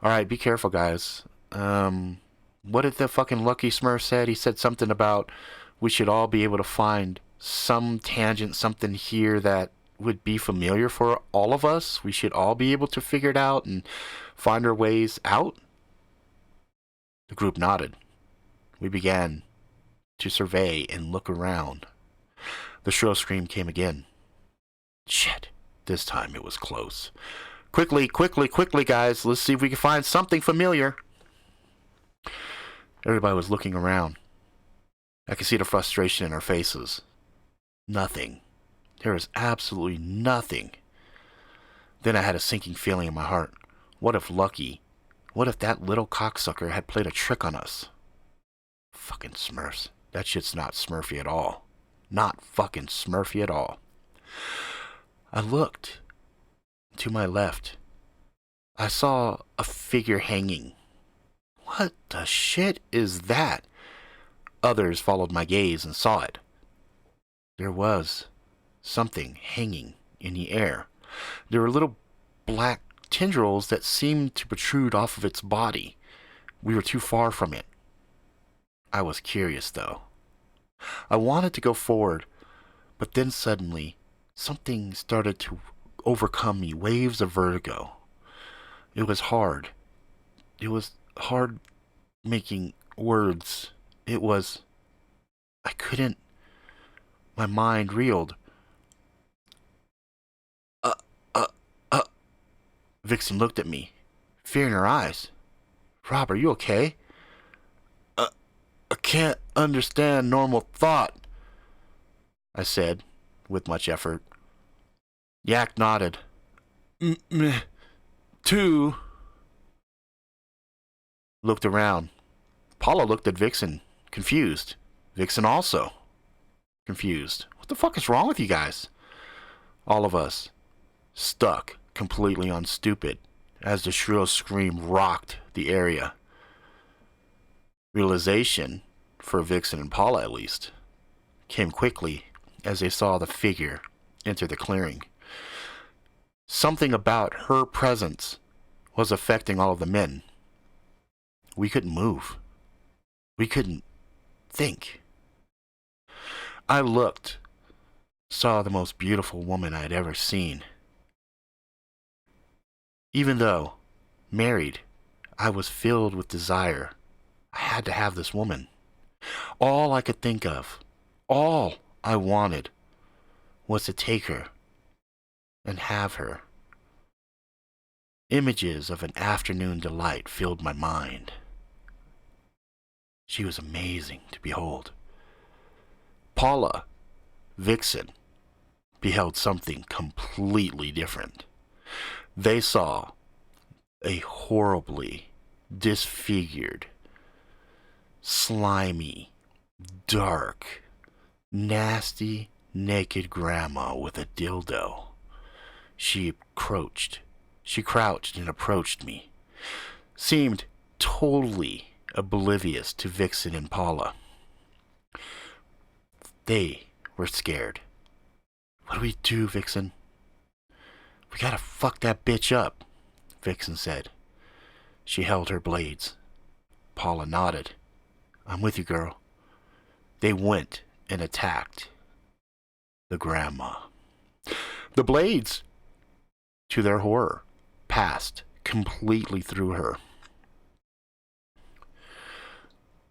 Alright, be careful, guys. What did the fucking Lucky Smurf said? He said something about we should all be able to find some tangent, something here that would be familiar for all of us. We should all be able to figure it out and find our ways out. The group nodded. We began to survey and look around. The shrill scream came again. Shit. This time it was close. Quickly, guys. Let's see if we can find something familiar. Everybody was looking around. I could see the frustration in our faces. Nothing. There was absolutely nothing. Then I had a sinking feeling in my heart. What if that little cocksucker had played a trick on us? Fucking Smurfs. That shit's not Smurfy at all. Not fucking Smurfy at all. I looked. To my left. I saw a figure hanging. What the shit is that? Others followed my gaze and saw it. There was something hanging in the air. There were little black tendrils that seemed to protrude off of its body. We were too far from it. I was curious, though. I wanted to go forward, but then suddenly, something started to overcome me, waves of vertigo. It was hard. It was hard making words. I couldn't. My mind reeled. Vixen looked at me, fear in her eyes. Rob, are you okay? I can't understand normal thought, I said, with much effort. Yak nodded. Two. Looked around. Paula looked at Vixen, confused. Vixen also. Confused. What the fuck is wrong with you guys? All of us. Stuck completely on stupid as the shrill scream rocked the area. Realization, for Vixen and Paula at least, came quickly as they saw the figure enter the clearing. Something about her presence was affecting all of the men. We couldn't move. We couldn't think. I looked, saw the most beautiful woman I had ever seen. Even though married, I was filled with desire. I had to have this woman. All I could think of, all I wanted, was to take her and have her. Images of an afternoon delight filled my mind. She was amazing to behold. Paula, Vixen, beheld something completely different. They saw a horribly disfigured, slimy, dark, nasty, naked grandma with a dildo. She crouched and approached me. Seemed totally oblivious to Vixen and Paula. They were scared. What do we do, Vixen? We gotta fuck that bitch up, Vixen said. She held her blades. Paula nodded. I'm with you, girl. They went and attacked the grandma. The blades, to their horror, passed completely through her.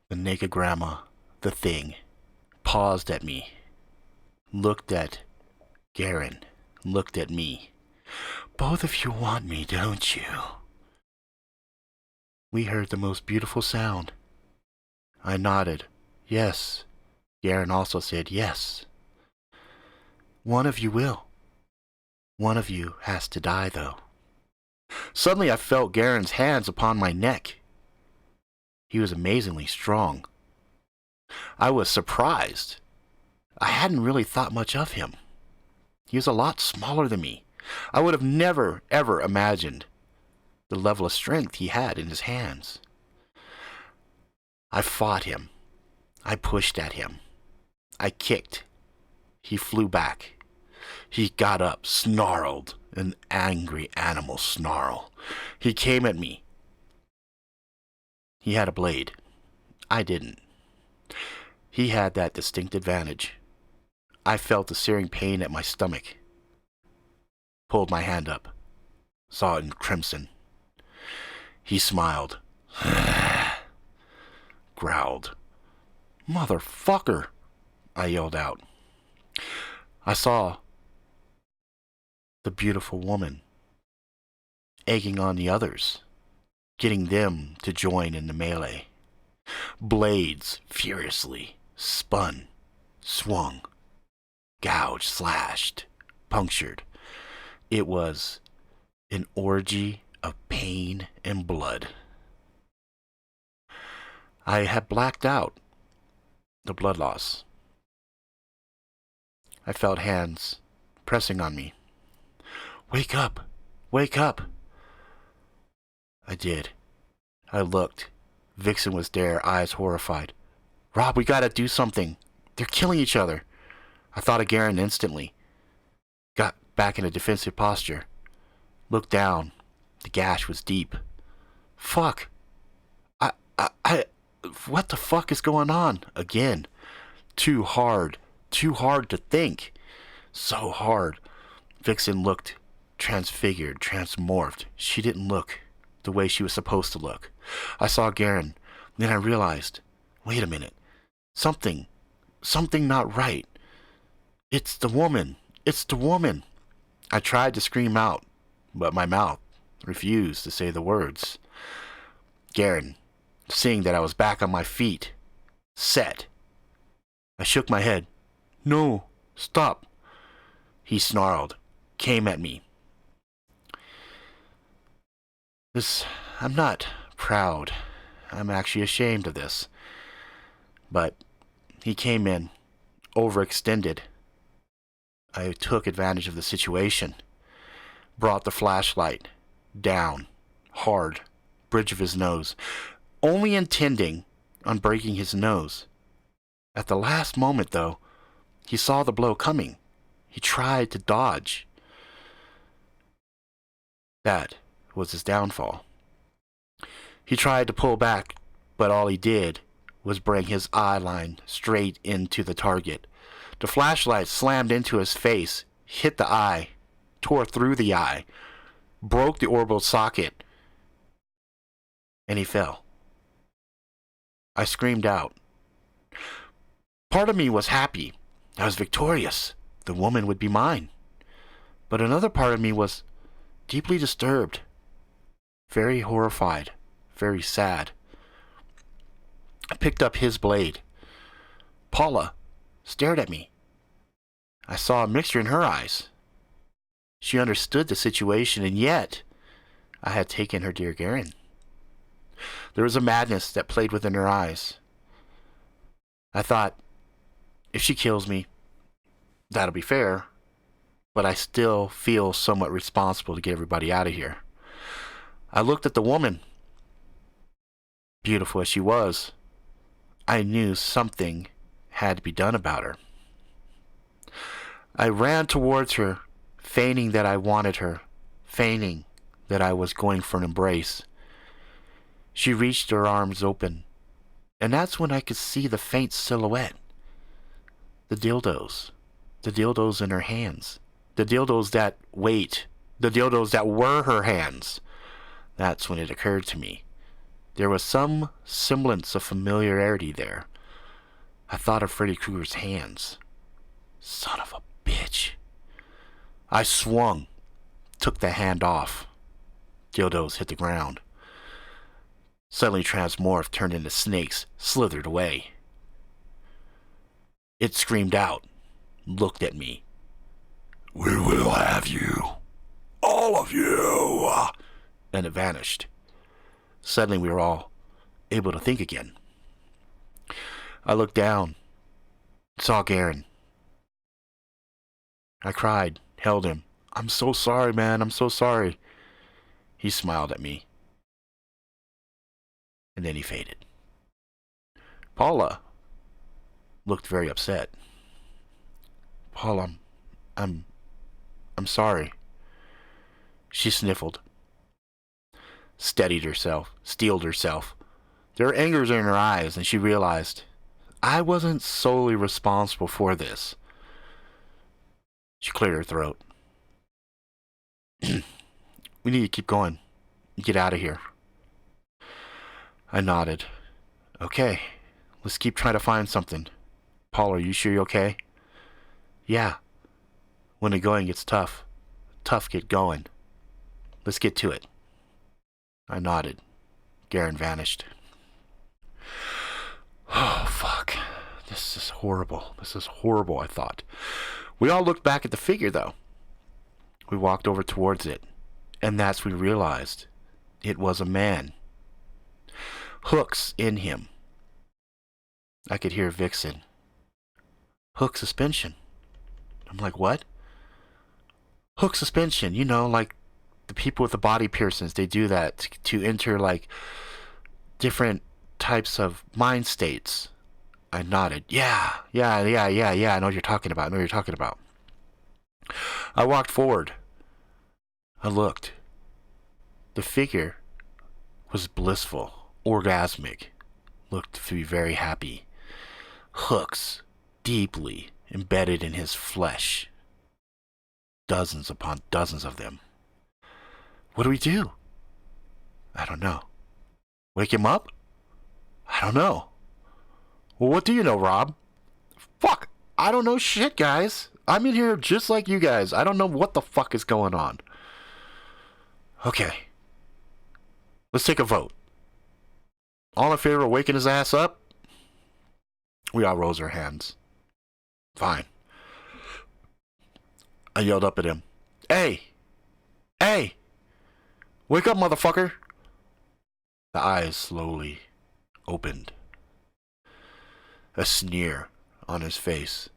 The naked grandma, the thing, paused at me, looked at Garen, looked at me. Both of you want me, don't you? We heard the most beautiful sound. I nodded. Yes. Garen also said yes. One of you will. One of you has to die, though. Suddenly I felt Garen's hands upon my neck. He was amazingly strong. I was surprised. I hadn't really thought much of him. He was a lot smaller than me. I would have never, ever imagined the level of strength he had in his hands. I fought him. I pushed at him. I kicked. He flew back. He got up, snarled, an angry animal snarl. He came at me. He had a blade. I didn't. He had that distinct advantage. I felt a searing pain at my stomach. Pulled my hand up. Saw it in crimson. He smiled. Growled. Motherfucker! I yelled out. I saw the beautiful woman egging on the others, getting them to join in the melee. Blades furiously spun, swung, gouged, slashed, punctured. It was an orgy of pain and blood. I had blacked out. The blood loss. I felt hands pressing on me. Wake up! Wake up! I did. I looked. Vixen was there, eyes horrified. Rob, we gotta do something. They're killing each other. I thought of Garen instantly. Got back in a defensive posture. Looked down. The gash was deep. Fuck. What the fuck is going on? Again. Too hard to think. So hard. Vixen looked transfigured, transmorphed. She didn't look the way she was supposed to look. I saw Garen. Then I realized, wait a minute. Something not right. It's the woman. It's the woman. I tried to scream out, but my mouth refused to say the words. Garen, seeing that I was back on my feet, set. I shook my head. No, stop. He snarled, came at me. I'm not proud. I'm actually ashamed of this. But he came in, overextended. I took advantage of the situation. Brought the flashlight down, hard, bridge of his nose, only intending on breaking his nose. At the last moment, though, he saw the blow coming. He tried to dodge. That was his downfall. He tried to pull back, but all he did was bring his eye line straight into the target. The flashlight slammed into his face, hit the eye, tore through the eye, broke the orbital socket, and he fell. I screamed out. Part of me was happy. I was victorious. The woman would be mine. But another part of me was deeply disturbed, very horrified, very sad. I picked up his blade. Paula stared at me. I saw a mixture in her eyes. She understood the situation, and yet I had taken her dear Garen. There was a madness that played within her eyes. I thought, if she kills me, that'll be fair, but I still feel somewhat responsible to get everybody out of here. I looked at the woman. Beautiful as she was, I knew something had to be done about her. I ran towards her, feigning that I wanted her, feigning that I was going for an embrace. She reached her arms open, and that's when I could see the faint silhouette. The dildos in her hands, the dildos that wait, the dildos that were her hands. That's when it occurred to me. There was some semblance of familiarity there. I thought of Freddy Krueger's hands. Son of a bitch. I swung, took the hand off. Dildos hit the ground. Suddenly transmorphed, turned into snakes, slithered away. It screamed out, looked at me. We will have you. All of you. And it vanished. Suddenly we were all able to think again. I looked down, saw Garen. I cried, held him. I'm so sorry, man, I'm so sorry. He smiled at me. And then he faded. Paula looked very upset. Paula, I'm sorry. She sniffled, steadied herself, steeled herself. There were angers in her eyes, and she realized I wasn't solely responsible for this. She cleared her throat. We need to keep going. Get out of here. I nodded. Okay, let's keep trying to find something. Paul, are you sure you're okay? Yeah. When the going gets tough, get going. Let's get to it. I nodded. Garen vanished. Oh, fuck. This is horrible. This is horrible, I thought. We all looked back at the figure, though. We walked over towards it, and that's when we realized it was a man. Hooks in him. I could hear Vixen. Hook suspension. I'm like, what? Hook suspension, you know, like the people with the body piercings, they do that to enter like different types of mind states. I nodded. Yeah, I know what you're talking about. I walked forward. I looked. The figure was blissful, orgasmic, looked to be very happy. Hooks deeply embedded in his flesh. Dozens upon dozens of them. What do we do? I don't know. Wake him up? I don't know. Well, what do you know, Rob? Fuck, I don't know shit, guys. I'm in here just like you guys. I don't know what the fuck is going on. Okay. Let's take a vote. All in favor of waking his ass up? We all rose our hands. Fine. I yelled up at him. Hey! Wake up, motherfucker! The eyes slowly opened. A sneer on his face.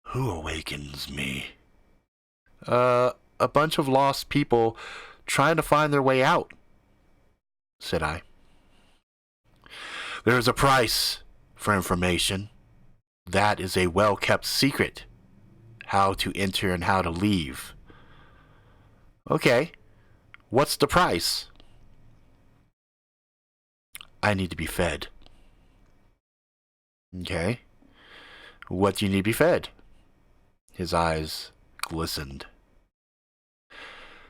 Who awakens me? A bunch of lost people trying to find their way out, said I. There is a price for information. That is a well-kept secret. How to enter and how to leave. Okay. What's the price? I need to be fed. Okay. What do you need to be fed? His eyes glistened.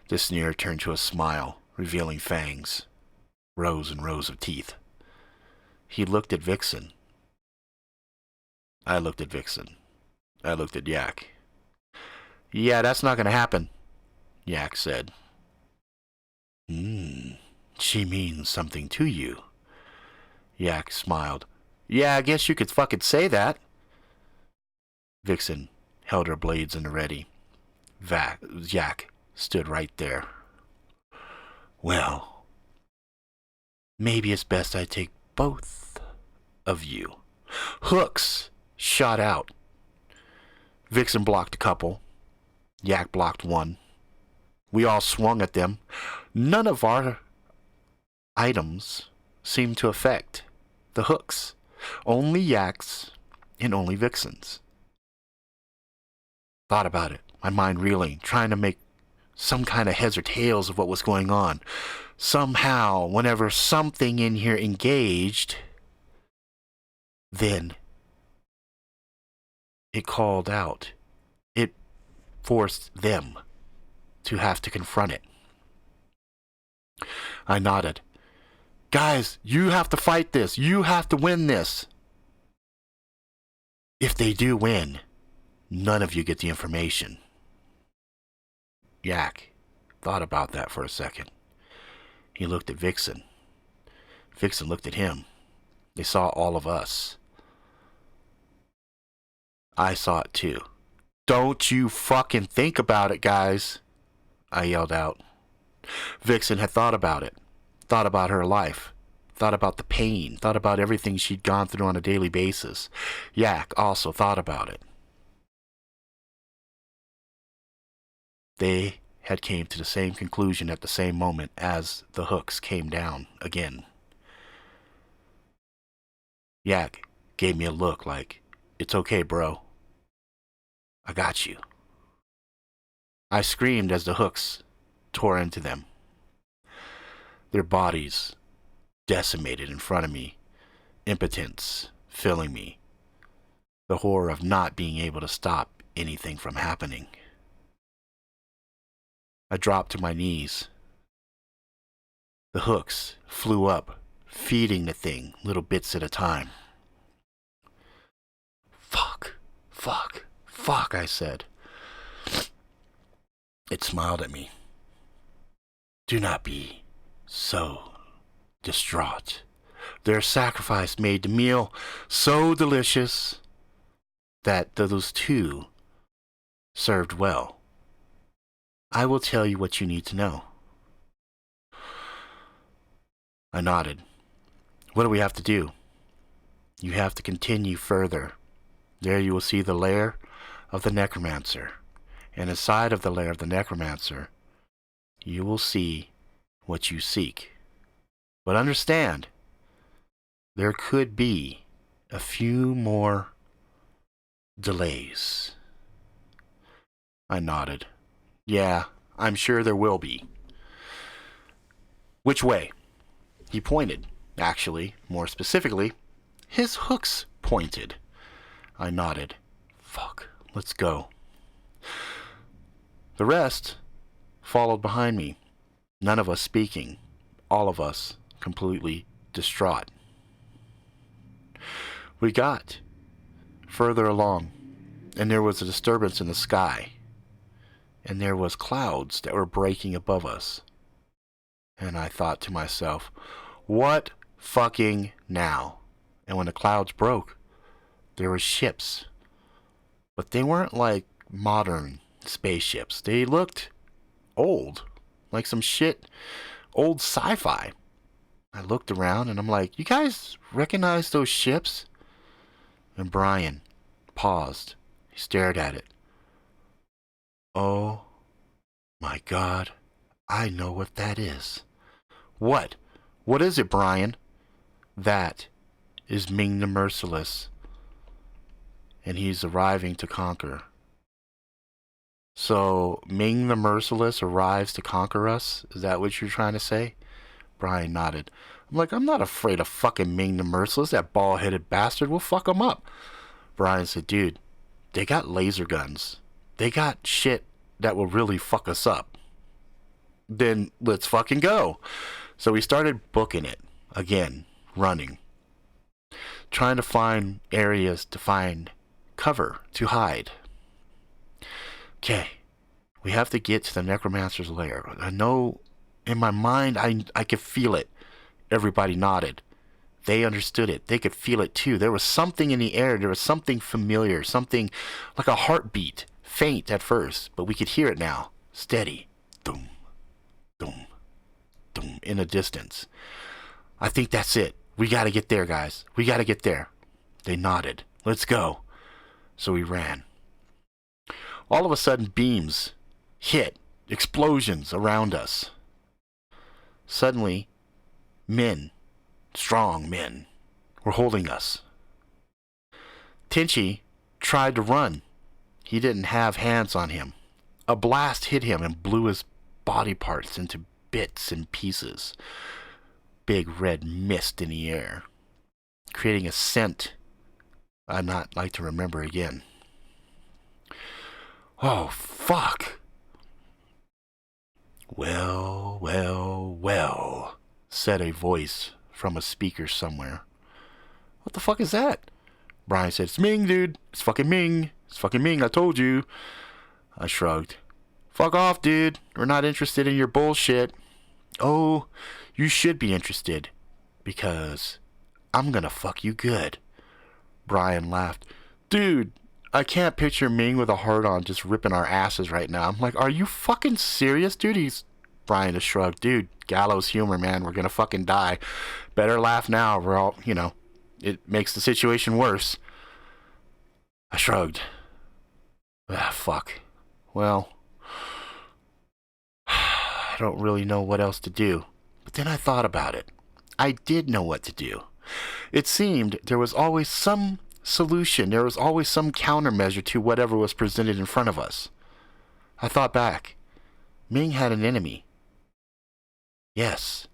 The sneer turned to a smile, revealing fangs, rows and rows of teeth. He looked at Vixen. I looked at Vixen. I looked at Yak. Yeah, that's not going to happen, Yak said. She means something to you. Yak smiled. Yeah, I guess you could fucking say that. Vixen held her blades in the ready. Yak stood right there. Well, maybe it's best I take both of you. Hooks shot out. Vixen blocked a couple. Yak blocked one. We all swung at them. None of our items seemed to affect the hooks. Only Yak's and only Vixen's. Thought about it, my mind reeling, trying to make some kind of heads or tails of what was going on. Somehow, whenever something in here engaged, then it called out. It forced them to have to confront it. I nodded. Guys, you have to fight this. You have to win this. If they do win, none of you get the information. Yak thought about that for a second. He looked at Vixen. Vixen looked at him. They saw all of us. I saw it too. Don't you fucking think about it, guys, I yelled out. Vixen had thought about it. Thought about her life. Thought about the pain. Thought about everything she'd gone through on a daily basis. Yak also thought about it. They had came to the same conclusion at the same moment as the hooks came down again. Yak gave me a look like, it's okay, bro. I got you. I screamed as the hooks tore into them. Their bodies decimated in front of me, impotence filling me, the horror of not being able to stop anything from happening. I dropped to my knees. The hooks flew up, feeding the thing little bits at a time. Fuck, fuck, fuck, I said. It smiled at me. Do not be so distraught. Their sacrifice made the meal so delicious that those two served well. I will tell you what you need to know. I nodded. What do we have to do? You have to continue further. There you will see the lair of the Necromancer. And inside of the lair of the Necromancer, you will see what you seek. But understand, there could be a few more delays. I nodded. Yeah, I'm sure there will be. Which way? He pointed. Actually, more specifically, his hooks pointed. I nodded. Fuck, let's go. The rest followed behind me, none of us speaking, all of us completely distraught. We got further along, and there was a disturbance in the sky, and there was clouds that were breaking above us. And I thought to myself, what fucking now? And when the clouds broke, there were ships, but they weren't like modern spaceships. They looked old, like some shit, old sci-fi. I looked around and I'm like, you guys recognize those ships? And Brian paused. He stared at it. Oh my God, I know what that is. What? What is it, Brian? That is Ming the Merciless. And he's arriving to conquer. So, Ming the Merciless arrives to conquer us? Is that what you're trying to say? Brian nodded. I'm like, I'm not afraid of fucking Ming the Merciless. That bald-headed bastard will fuck him up. Brian said, dude, they got laser guns. They got shit that will really fuck us up. Then let's fucking go. So we started booking it. Again, running. Trying to find areas to find cover, to hide. Okay, we have to get to the Necromancer's lair. I know in my mind I could feel it. Everybody nodded. They understood it. They could feel it too. There was something in the air. There was something familiar. Something like a heartbeat. Faint at first, but we could hear it now. Steady. Doom. Doom. Doom. In the distance. I think that's it. We gotta get there, guys. We gotta get there. They nodded. Let's go. So we ran. All of a sudden, beams hit. Explosions around us. Suddenly, men, strong men, were holding us. Tinchy tried to run. He didn't have hands on him. A blast hit him and blew his body parts into bits and pieces. Big red mist in the air, creating a scent I'd not like to remember again. Oh, fuck. Well, well, well, said a voice from a speaker somewhere. What the fuck is that? Brian said, it's Ming, dude. It's fucking Ming. It's fucking Ming, I told you. I shrugged. Fuck off, dude. We're not interested in your bullshit. Oh, you should be interested. Because I'm gonna fuck you good. Brian laughed. Dude, I can't picture Ming with a heart on just ripping our asses right now. I'm like, are you fucking serious, dude? Brian just shrugged. Dude, Gallows humor, man. We're gonna fucking die. Better laugh now. We're all, it makes the situation worse. I shrugged. Ah, fuck. Well, I don't really know what else to do. But then I thought about it. I did know what to do. It seemed there was always some solution. There was always some countermeasure to whatever was presented in front of us. I thought back. Ming had an enemy. Yes,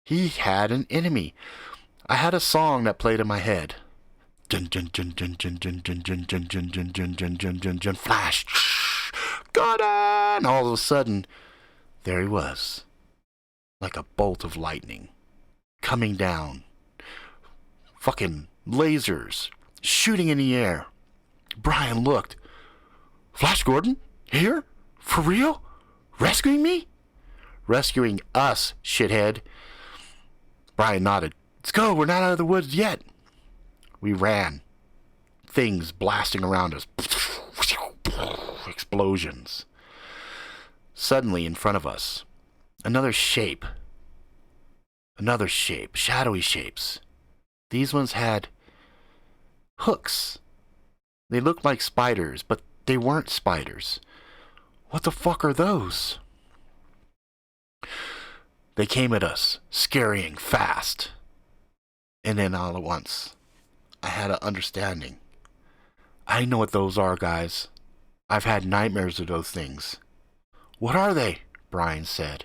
he had an enemy. I had a song that played in my head. Dun dun dun dun dun dun dun dun dun dun dun dun dun dun dun dun flash. Got it! All of a sudden, there he was, like a bolt of lightning, coming down. Fucking lasers shooting in the air. Brian looked. Flash Gordon? Here? For real? Rescuing me? Rescuing us, shithead. Brian nodded. Let's go. We're not out of the woods yet. We ran. Things blasting around us. Explosions. Suddenly in front of us, another shape. Another shape. Shadowy shapes. These ones had hooks. They looked like spiders, but they weren't spiders. What the fuck are those? They came at us, scurrying fast. And then all at once, I had an understanding. I know what those are, guys. I've had nightmares of those things. What are they? Brian said.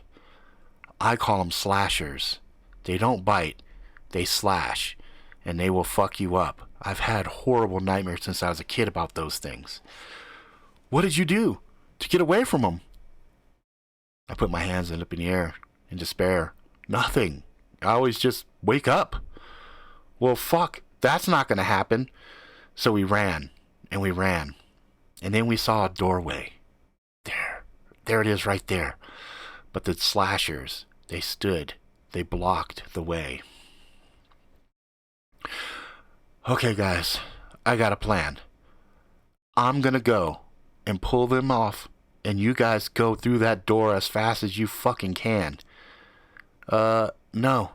I call them slashers. They don't bite. They slash. And they will fuck you up. I've had horrible nightmares since I was a kid about those things. What did you do to get away from them? I put my hands up in the air in despair. Nothing. I always just wake up. Well, fuck. That's not going to happen. So we ran. And we ran. And then we saw a doorway. There it is right there. But the slashers, they stood. They blocked the way. Okay, guys, I got a plan. I'm gonna go and pull them off, and you guys go through that door as fast as you fucking can. No.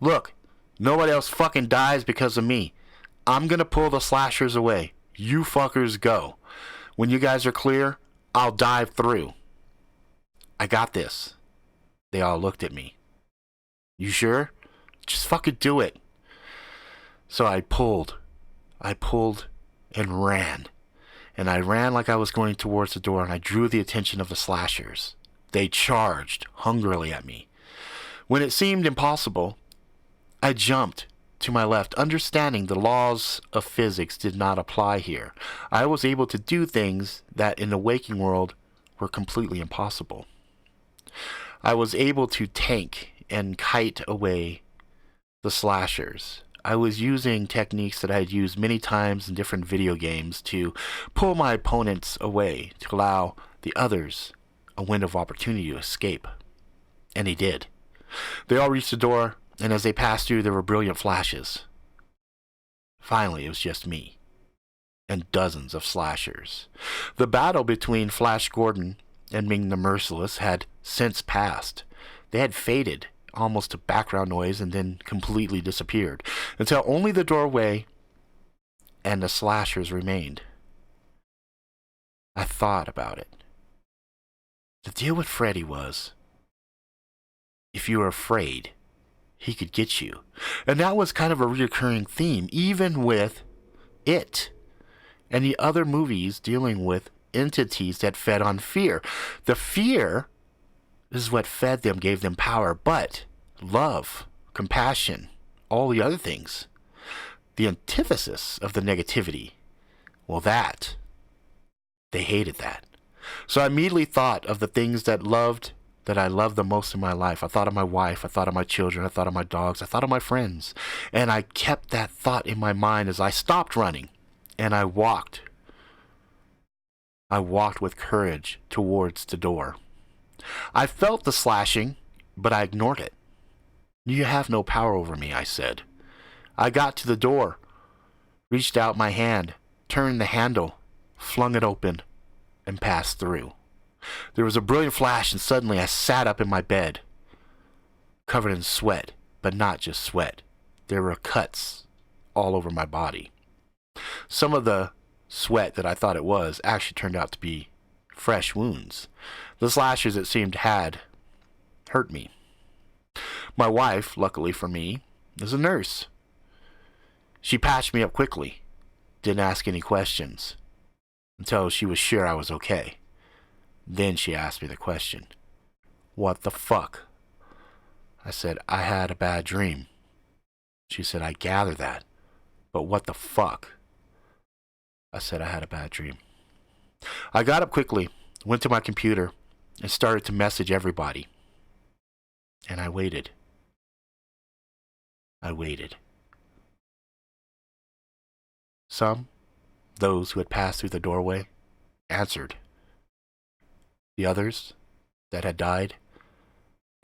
Look, nobody else fucking dies because of me. I'm gonna pull the slashers away. You fuckers go. When you guys are clear, I'll dive through. I got this. They all looked at me. You sure? Just fucking do it. So I pulled and ran. and I ran like I was going towards the door, and I drew the attention of the slashers. They charged hungrily at me. When it seemed impossible, I jumped to my left, understanding the laws of physics did not apply here. I was able to do things that in the waking world were completely impossible. I was able to tank and kite away the slashers. I was using techniques that I had used many times in different video games to pull my opponents away, to allow the others a window of opportunity to escape. And they did. They all reached the door, and as they passed through, there were brilliant flashes. Finally, it was just me and dozens of slashers. The battle between Flash Gordon and Ming the Merciless had since passed. They had faded almost to background noise and then completely disappeared, until only the doorway and the slashers remained. I thought about it. The deal with Freddy was, if you were afraid, he could get you. And that was kind of a recurring theme, even with It and the other movies dealing with entities that fed on fear. The fear is what fed them, gave them power, but love, compassion, all the other things, the antithesis of the negativity, well, that, they hated that. So I immediately thought of the things that I loved the most in my life. I thought of my wife, I thought of my children, I thought of my dogs, I thought of my friends. And I kept that thought in my mind as I stopped running and I walked. I walked with courage towards the door. I felt the slashing, but I ignored it. You have no power over me, I said. I got to the door, reached out my hand, turned the handle, flung it open, and passed through. There was a brilliant flash, and suddenly I sat up in my bed, covered in sweat, but not just sweat. There were cuts all over my body. Some of the sweat that I thought it was actually turned out to be fresh wounds. The slashers, it seemed, had hurt me. My wife, luckily for me, is a nurse. She patched me up quickly, didn't ask any questions, until she was sure I was okay. Then she asked me the question, "What the fuck?" I said, "I had a bad dream." She said, "I gather that, but what the fuck?" I said, "I had a bad dream." I got up quickly, went to my computer, and started to message everybody. And I waited. I waited. Some, those who had passed through the doorway, answered. The others that had died,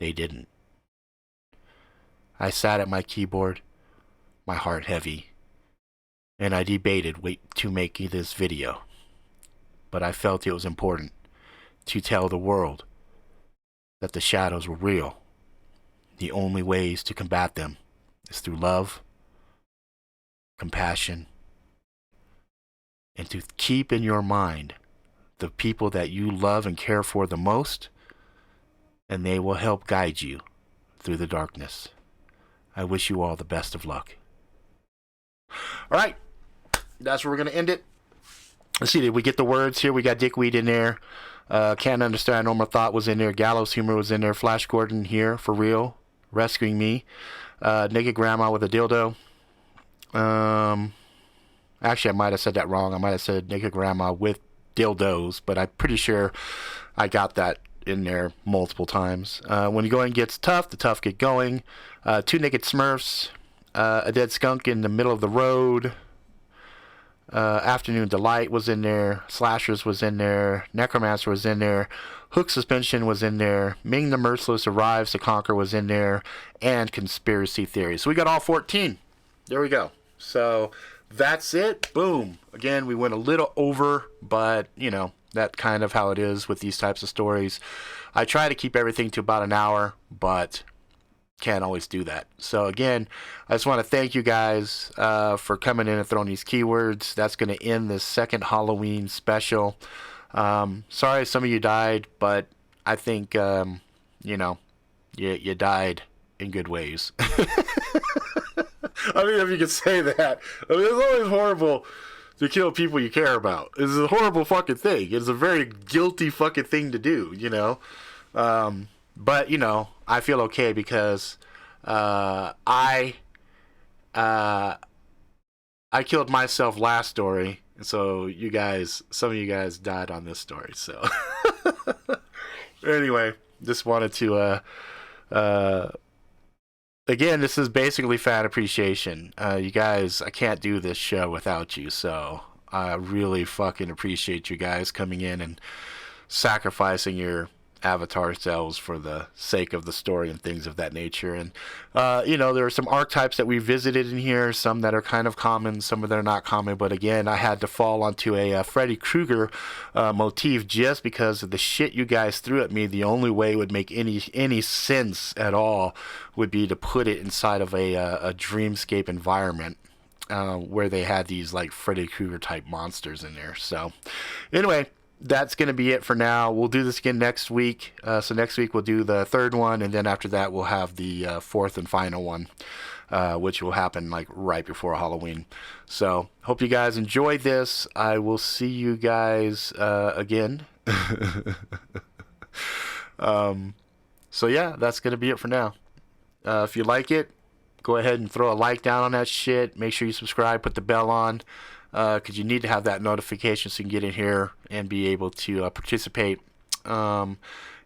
they didn't. I sat at my keyboard, my heart heavy, and I debated to make this video. But I felt it was important to tell the world that the shadows were real. The only ways to combat them is through love, compassion, and to keep in your mind the people that you love and care for the most, and they will help guide you through the darkness. I wish you all the best of luck. All right, that's where we're going to end it. Let's see, did we get the words here? We got Dickweed in there. Can't Understand Normal Thought was in there. Gallows Humor was in there. Flash Gordon here, for real, rescuing me. Naked Grandma with a dildo. Actually, I might have said that wrong. I might have said Naked Grandma with dildos, but I'm pretty sure I got that in there multiple times. When going gets tough, the tough get going. Two naked smurfs. A dead skunk in the middle of the road. Afternoon Delight was in there. Slashers was in there. Necromancer was in there. Hook Suspension was in there. Ming the Merciless Arrives to Conquer was in there. And Conspiracy Theories. So we got all 14. There we go. So that's it. Boom. Again, we went a little over, but, you know, that's kind of how it is with these types of stories. I try to keep everything to about an hour, but can't always do that. So again, I just want to thank you guys for coming in and throwing these keywords. That's going to end this second Halloween special. Sorry some of you died, but I think, you know, you died in good ways. I mean, if you could say that. I mean, it's always horrible to kill people you care about. It's a horrible fucking thing. It's a very guilty fucking thing to do, you know. But you know, I feel okay because I killed myself last story, and so some of you guys died on this story. So anyway, just wanted to again, this is basically fan appreciation. You guys, I can't do this show without you, so I really fucking appreciate you guys coming in and sacrificing your avatar selves for the sake of the story and things of that nature. And you know, there are some archetypes that we visited in here, some that are kind of common, some that are not common, but again, I had to fall onto a Freddy Krueger motif just because of the shit you guys threw at me. The only way it would make any sense at all would be to put it inside of a dreamscape environment where they had these like Freddy Krueger type monsters in there. So anyway, that's going to be it for now. We'll do this again next week. So next week we'll do the third one, and then after that we'll have the fourth and final one, which will happen like right before Halloween. So hope you guys enjoyed this. I will see you guys again. So yeah, that's going to be it for now. If you like it, go ahead and throw a like down on that shit. Make sure you subscribe, put the bell on. Because you need to have that notification so you can get in here and be able to participate. And,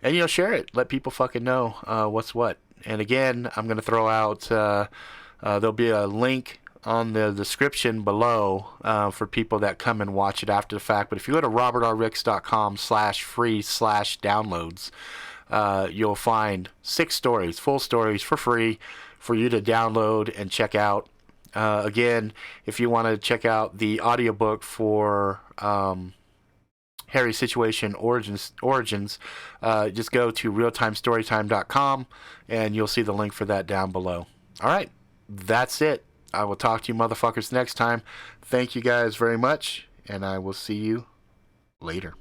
you know, share it. Let people fucking know what's what. And again, I'm going to throw out, there'll be a link on the description below for people that come and watch it after the fact. But if you go to robertrricks.com/free/downloads, you'll find 6 stories, full stories for free for you to download and check out. Again, if you want to check out the audiobook for Harry's Situation Origins, just go to realtimestorytime.com and you'll see the link for that down below. All right, that's it. I will talk to you motherfuckers next time. Thank you guys very much, and I will see you later.